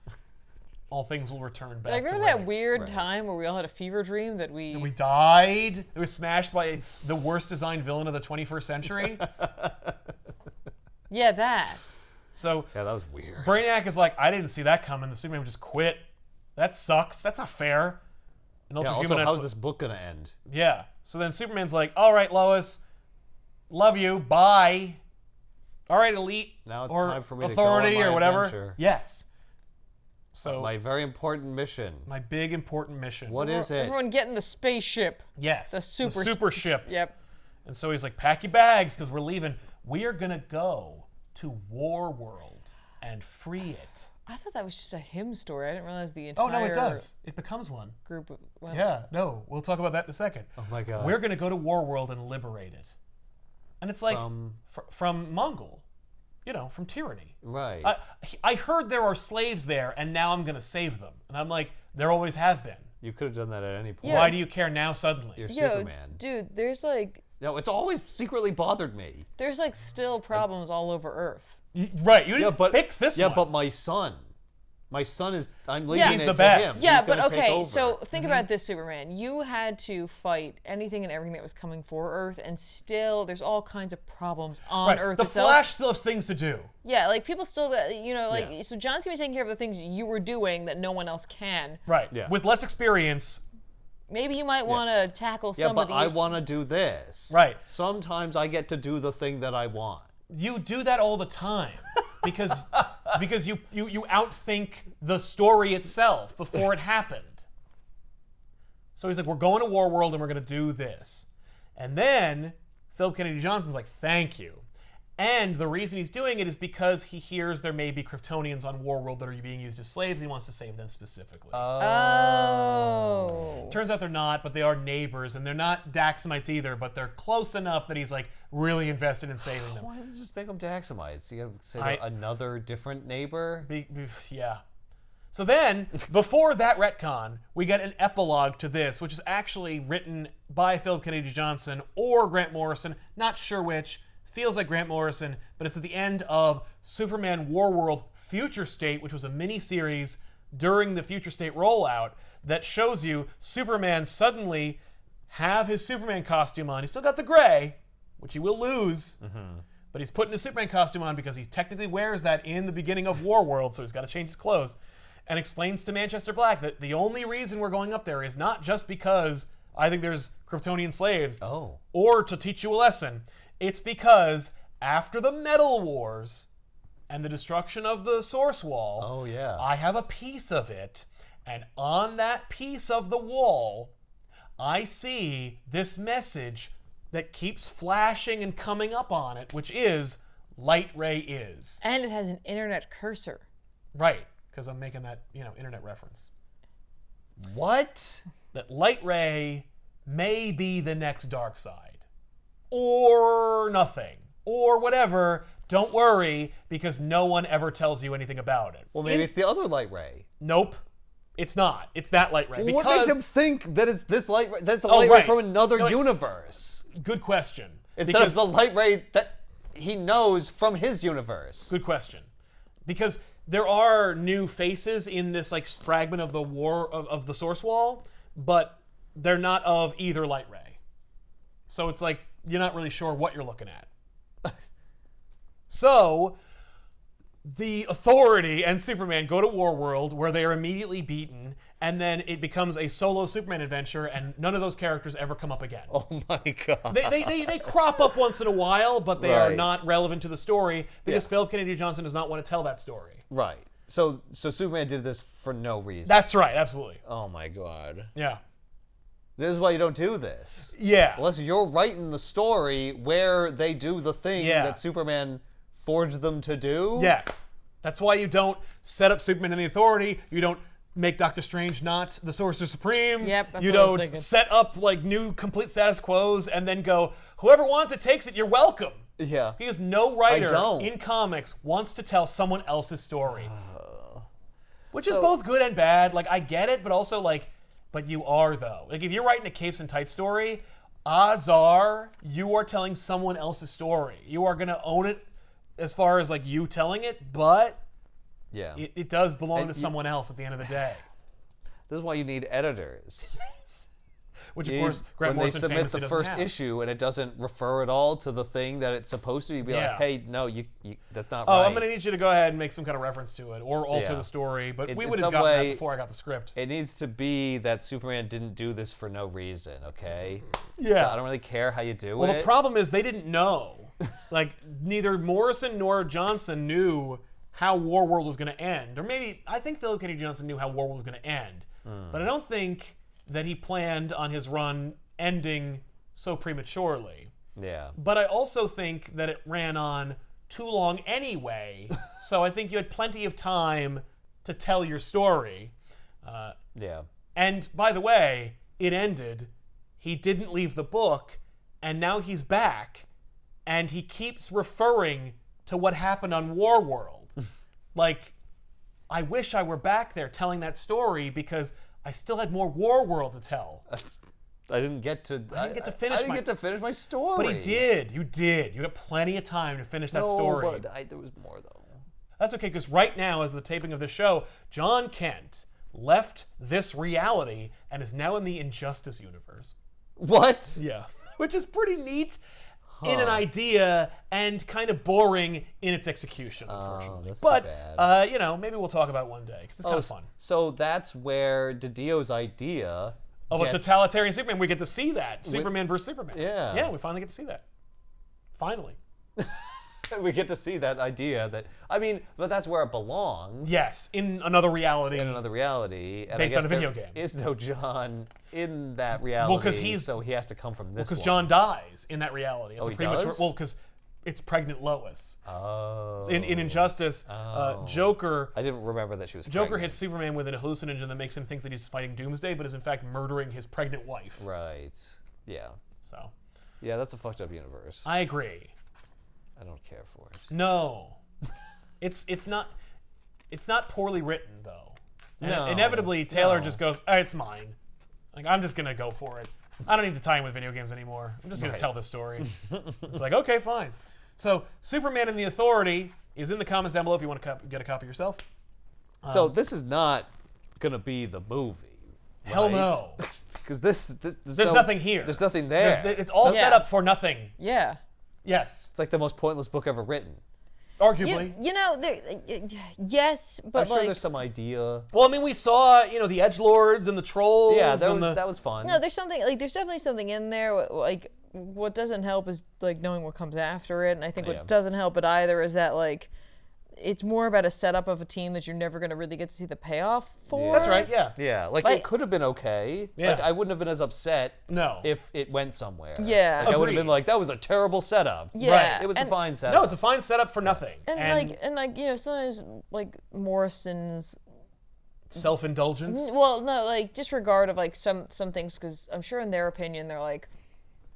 All things will return back Like, to remember that writing. weird Right. time where we all had a fever dream that we... We died. It was smashed by the worst designed villain of the 21st century. Yeah, that. So Yeah, that was weird. Brainiac is like, I didn't see that coming. The Superman just quit. That sucks. That's not fair. And Yeah, Ultra also, Humanite's how's this book going to end? Yeah. So then Superman's like, all right, Lois, love you, bye. All right, Elite. Now it's or time for me to go Authority on my or whatever. adventure. Yes. So My very important mission. my big important mission. What is it? Everyone get in the spaceship. Yes. The super- super ship. Yep. And so he's like, pack your bags because we're leaving. We are going to go to War World and free it. I thought that was just a him story. I didn't realize the entire Oh, no, it does. It becomes one. group of... Well, Yeah, no, we'll talk about that in a second. Oh my God. We're going to go to War World and liberate it. And it's like, From- from Mongol, from tyranny. Right. I heard there are slaves there, and now I'm going to save them. And I'm like, there always have been. You could have done that at any point. Yeah. Why do you care now suddenly? You're Yo, Superman. dude, there's like No, it's always secretly bothered me. still problems all over Earth. Right, you Yeah, didn't but fix this one. but my son is. I'm leaving He's it the to best. him. Yeah, He's but gonna take okay, over. so think about this, Superman. You had to fight anything and everything that was coming for Earth, and still there's all kinds of problems on Right, Earth the itself. Flash still has things to do. Yeah, like people still, Yeah. so John's gonna be taking care of the things you were doing that no one else can. Right, Yeah. with less experience. Maybe you might want to tackle Yeah, some but of the. I want to do this. Right. Sometimes I get to do the thing that I want. You do that all the time because you outthink the story itself before it happened. So he's like, we're going to War World and we're going to do this. And then Philip Kennedy Johnson's like, thank you. And the reason he's doing it is because he hears there may be Kryptonians on War World that are being used as slaves. And he wants to save them specifically. Oh. Turns out they're not, but they are neighbors. And they're not Daxamites either, but they're close enough that he's like really invested in saving them. Why does it just make them Daxamites? You gotta say I- they're another different neighbor? Yeah. So then, before that retcon, we get an epilogue to this, which is actually written by Philip Kennedy Johnson or Grant Morrison, not sure which. Feels like Grant Morrison, but it's at the end of Superman War World Future State, which was a mini-series during the Future State rollout that shows you Superman suddenly have his Superman costume on. He's still got the gray, which he will lose, but he's putting his Superman costume on because he technically wears that in the beginning of War World, so he's got to change his clothes, and explains to Manchester Black that the only reason we're going up there is not just because I think there's Kryptonian slaves, Oh. or to teach you a lesson. It's because after the Metal Wars and the destruction of the Source Wall, Oh, yeah. I have a piece of it, and on that piece of the wall, I see this message that keeps flashing and coming up on it, which is Light Ray is. And it has an internet cursor. Right, because I'm making that, internet reference. What? That Light Ray may be the next Dark Side. or nothing, or whatever. Don't worry, because no one ever tells you anything about it. Well, maybe it's the other light ray. Nope. It's not. It's that light ray. What makes him think that it's this light ray? That's a Oh, light ray right. from another No, universe. Good question. Instead of the light ray that he knows from his universe. Good question. Because there are new faces in this like fragment of the of the source wall, but they're not of either light ray. So it's like you're not really sure what you're looking at. So the Authority and Superman go to Warworld, where they are immediately beaten, and then it becomes a solo Superman adventure, and none of those characters ever come up again. Oh my god. They crop up once in a while, but they are Right. not relevant to the story because Yeah. Philip Kennedy Johnson does not want to tell that story. Right. So Superman did this for no reason. That's right, absolutely. Oh my god. Yeah. This is why you don't do this. Yeah. Unless you're writing the story where they do the thing Yeah. that Superman forged them to do. Yes. That's why you don't set up Superman and the Authority. You don't make Doctor Strange not the Sorcerer Supreme. Yep, that's you what I was don't thinking. set up like new complete status quos and then go, whoever wants it takes it, you're welcome. Yeah. Because no writer don't. in comics wants to tell someone else's story. Which is both good and bad. Like, I get it, but also, like, but you are, though. Like, if you're writing a Capes and Tights story, odds are you are telling someone else's story. You are going to own it as far as, like, you telling it, but Yeah. it does belong And to someone else at the end of the day. This is why you need editors. Which, of You course, need- Grant when they Morrison submit famously the doesn't first have. issue and it doesn't refer at all to the thing that it's supposed to, you'd be Yeah. like, hey, no, you that's not Oh, right. I'm going to need you to go ahead and make some kind of reference to it or alter Yeah. the story, but we In would have some gotten that way- before I got the script. It needs to be that Superman didn't do this for no reason, okay? Yeah. So I don't really care how you do Well, it. the problem is they didn't know. Like, neither Morrison nor Johnson knew how Warworld was going to end. Or maybe, I think Philip Kennedy Johnson knew how Warworld was going to end. But I don't think that he planned on his run ending so prematurely. Yeah. But I also think that it ran on too long anyway. So I think you had plenty of time to tell your story. Yeah. And by the way, it ended. He didn't leave the book, and now he's back, and he keeps referring to what happened on Warworld. Like, I wish I were back there telling that story because I still had more Warworld to tell. I didn't get to. I didn't get to finish I didn't my- get to finish my story. But he did. You did. You got plenty of time to finish that No, story. but there was more though. That's okay, because right now, as the taping of this show, John Kent left this reality and is now in the Injustice universe. What? Yeah. Which is pretty neat in an idea and kind of boring in its execution, unfortunately. that's too But, bad. you know, maybe we'll talk about it one day, because it's kind of fun. So that's where DiDio's idea Of a gets- totalitarian Superman, we get to see that. Superman versus Superman. Yeah. Yeah, we finally get to see that. Finally. we get to see that idea that but that's where it belongs. Yes, in another reality. In another reality, and Based I on guess a video there game. is no John in that reality. 'cause he's- so he has to come from this. Because one. John dies in that reality. As Oh, a he premature. does? Well, because it's pregnant Lois. Oh. In Injustice, Joker I didn't remember that she was. Joker pregnant. hits Superman with an hallucinogen that makes him think that he's fighting Doomsday, but is in fact murdering his pregnant wife. Right. Yeah. So, Yeah, that's a fucked up universe. I agree. I don't care for it. No, it's not poorly written though. And No, inevitably, Taylor no. just goes, oh, "It's mine. Like I'm just gonna go for it. I don't need to tie in with video games anymore. I'm just gonna Right. tell this story." It's like, okay, fine. So, Superman and the Authority is in the comments down below if you want to get a copy yourself. So this is not gonna be the movie. Hell right? no. Because There's nothing here. There's nothing there. It's all set Yeah. up for nothing. Yeah. Yes, It's like the most pointless book ever written. arguably. You know, yes, but I'm sure like, there's some idea. Well, I mean, we saw, the edgelords and the trolls. Yeah, that and was that was fun. no, there's something like there's definitely something in there. Like, what doesn't help is like knowing what comes after it, and I think Yeah. what doesn't help it either is that like it's more about a setup of a team that you're never going to really get to see the payoff for. That's right. Yeah. Yeah, like Like- it could have been okay. Yeah. Like I wouldn't have been as upset No. if it went somewhere. Yeah. Like I would have Agreed. been like, that was a terrible setup. Yeah. Right. It was a and- fine setup. No, it's a fine setup for nothing. And like sometimes like Morrison's Self-indulgence. well no like disregard of like some things because I'm sure in their opinion they're like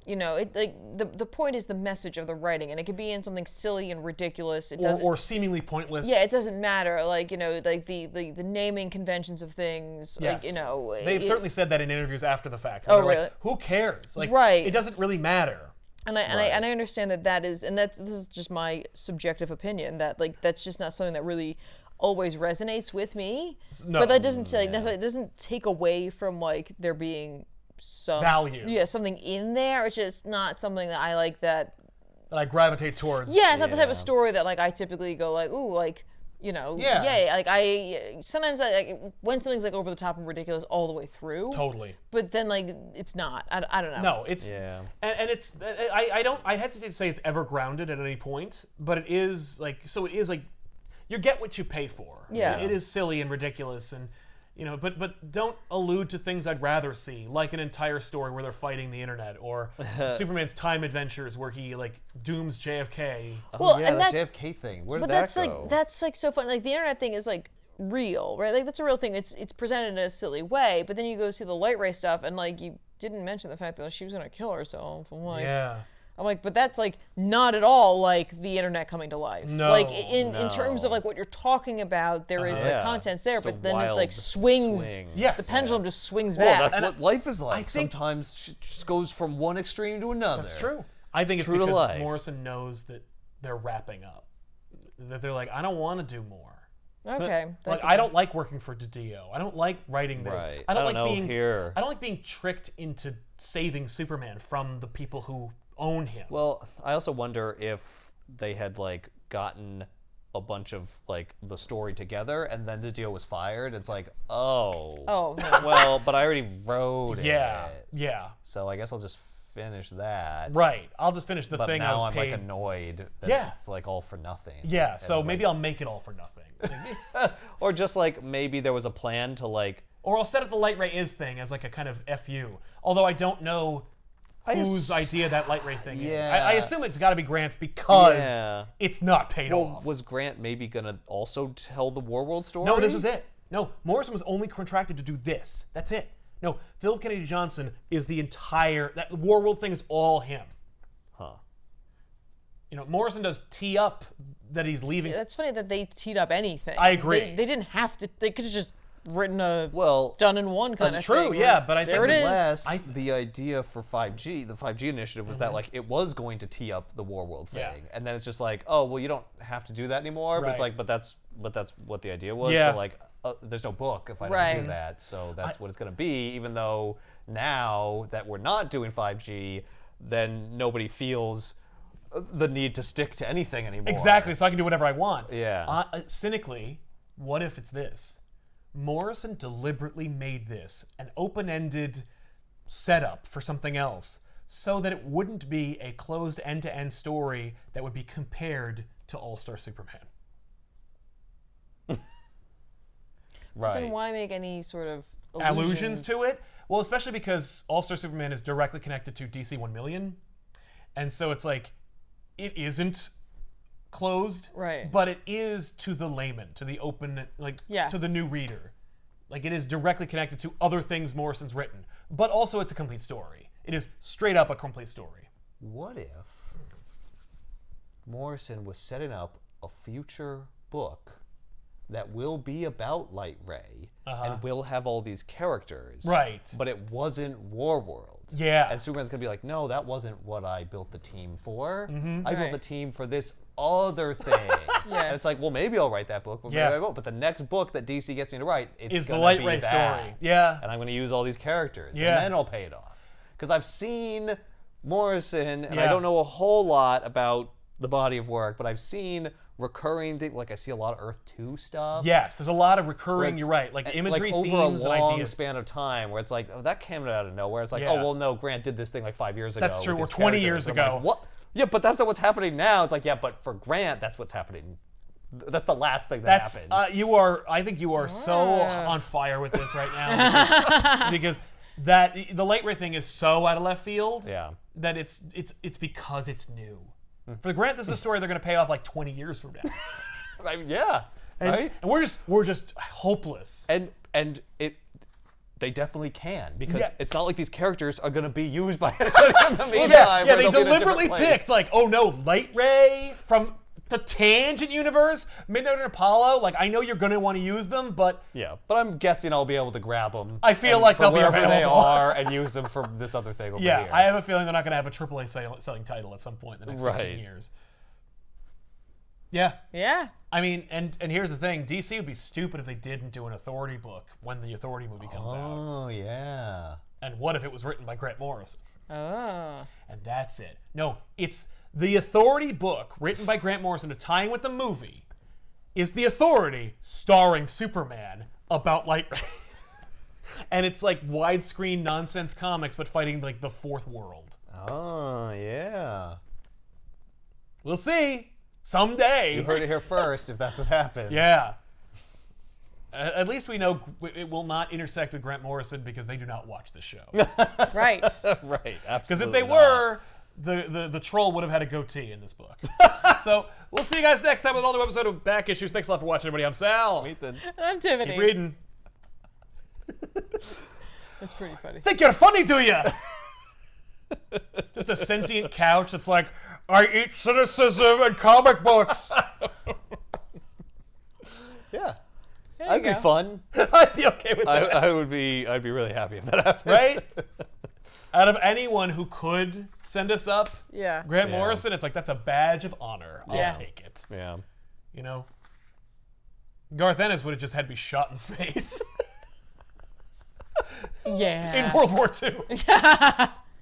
you know, it like the point is the message of the writing, and it could be in something silly and ridiculous. It doesn't, or seemingly pointless. yeah, it doesn't matter. Like, you know, like the naming conventions of things. Yes. Like, you know, They've certainly said that in interviews after the fact. Oh, They're like, really? who cares? Like, Right. it doesn't really matter. And I understand that is, and this is just my subjective opinion, that like that's just not something that really always resonates with me. No. But that doesn't necessarily, it doesn't take away from like there being some Value. Yeah, something in there. It's just not something that I like that. That I gravitate towards. Yeah, it's not the type of story that like I typically go like, ooh, like, you know, Yeah. yay. Like sometimes like when something's like over the top and ridiculous all the way through. Totally. But then like it's not. I don't know. No, it's Yeah. and it's I hesitate to say it's ever grounded at any point, but it is like you get what you pay for. Yeah. It is silly and ridiculous, and you know, but don't allude to things I'd rather see, like an entire story where they're fighting the internet, or Superman's time adventures where he like dooms JFK. Well, yeah, and the that- JFK thing. Where did But that that's go? like so fun. Like the internet thing is like real, right? Like that's a real thing. It's presented in a silly way, but then you go see the light ray stuff, and like you didn't mention the fact that she was gonna kill herself. I'm like, but that's like not at all like the internet coming to life. No, like in terms of no. like what you're talking about, there is the Yeah, contents there, just a but then it wild like swings. swing. Yes. The pendulum just swings Well, back. that's what life is like. think- Sometimes it just goes from one extreme to another. That's true. I think it's true to because life. Morrison knows that they're wrapping up. That they're like, I don't want to do more. Okay. Like, I don't like working for DiDio. I don't like writing this. Right. I don't I like don't know being here. I don't like being tricked into saving Superman from the people who own him. Well, I also wonder if they had like gotten a bunch of like the story together, and then DiDio was fired. It's like, oh, Oh, no. well, but I already wrote yeah, it, yeah, so I guess I'll just finish that. right. I'll just finish the But thing I now was I'm paid. like annoyed that Yeah. it's like all for nothing. Yeah, so And, maybe I'll make it all for nothing. or just like maybe there was a plan to like Or I'll set up the light ray is thing as like a kind of FU. Although I don't know whose idea that light ray thing is. Yeah. I assume it's got to be Grant's because Yeah. it's not paid Well, off. was Grant maybe gonna also tell the Warworld story? No, this is it. No, Morrison was only contracted to do this. That's it. No, Philip Kennedy Johnson is the entire that Warworld thing is all him. Huh. You know, Morrison does tee up that he's leaving. That's funny that they teed up anything. I agree. They didn't have to. They could have just written a Well, done in one kind That's of true, thing. yeah, where but I think there it is. Unless the idea for 5G, the 5G initiative was Mm-hmm. that like it was going to tee up the Warworld thing, Yeah. and then it's just like, oh well, you don't have to do that anymore. But it's Right. like, but that's what the idea was. Yeah. So like, there's no book if I don't Right. do that. So that's what it's going to be. Even though now that we're not doing 5G, then nobody feels the need to stick to anything anymore. Exactly, so I can do whatever I want. Yeah. Cynically, what if it's this? Morrison deliberately made this an open-ended setup for something else so that it wouldn't be a closed end-to-end story that would be compared to All-Star Superman. Right. Then why make any sort of Allusions to it? Well, especially because All-Star Superman is directly connected to DC 1 Million. And so it's like, it isn't closed, Right. but it is to the layman, to the open, like, Yeah. to the new reader. Like, it is directly connected to other things Morrison's written. But also it's a complete story. It is straight up a complete story. What if Morrison was setting up a future book that will be about Light Ray and will have all these characters? Right. But it wasn't Warworld. Yeah. And Superman's going to be like, no, that wasn't what I built the team for. Mm-hmm. I built Right. the team for this other thing. Yeah. And it's like, well, maybe I'll write that book, but Yeah. maybe I won't. But the next book that DC gets me to write, it's Is the going to Light be Ray that. story. Yeah. And I'm going to use all these characters. Yeah. And then I'll pay it off. Because I've seen Morrison, and I Yeah. don't know a whole lot about the body of work, but I've seen recurring things. Like I see a lot of Earth 2 stuff. Yes, there's a lot of where recurring, it's- you're right, like imagery, like over themes, a and long ideas. span of time, where it's like, oh, that came out of nowhere. It's like, Yeah. oh well, no, Grant did this thing like 5 years ago. That's true, with or these 20 characters. years And I'm ago. like, what? Yeah, but that's not what's happening now. It's like, yeah, but for Grant, that's what's happening. That's the last thing that That's happened. you are. I think you are so on fire with this right now because that the Light Ray thing is so out of left field. Yeah. That it's because it's new. For Grant, this is a story they're going to pay off like 20 years from now. I mean, yeah. And, right? and we're just hopeless. And they definitely can, because Yeah. it's not like these characters are going to be used by anybody in the meantime. Yeah, where they they'll be in a deliberately different place. picked, like, oh no, Light Ray from the Tangent universe, Midnight and Apollo. Like, I know you're going to want to use them, but Yeah, but I'm guessing I'll be able to grab them. I feel like from they'll be wherever they available. are and use them for this other thing over yeah, here. I have a feeling they're not going to have a AAA selling title at some point in the next 15 Right. years. Yeah. Yeah. I mean, and here's the thing. DC would be stupid if they didn't do an Authority book when the Authority movie comes out. Oh, yeah. And what if it was written by Grant Morrison? Oh. And that's it. No, it's the Authority book written by Grant Morrison to tie in with the movie is the Authority starring Superman about Light Ray. And it's like widescreen nonsense comics, but fighting like the fourth world. Oh, yeah. We'll see. Someday. You heard it here first, if that's what happens. Yeah. At least we know it will not intersect with Grant Morrison because they do not watch this show. Right. Right, absolutely. Because if they not. were, the troll would have had a goatee in this book. So we'll see you guys next time with an all new episode of Back Issues. Thanks a lot for watching, everybody. I'm Sal. Ethan. And I'm Tiffany. Keep reading. That's pretty funny. Think you're funny, do you? Just a sentient couch that's like, I eat cynicism and comic books. Yeah. There That'd you be go. fun. I'd be okay with that. I'd be really happy if that happened. Right? Out of anyone who could send us up, Yeah. Grant Yeah. Morrison, it's like, that's a badge of honor. I'll Yeah. take it. Yeah. You know? Garth Ennis would have just had to be shot in the face Yeah. in World War II.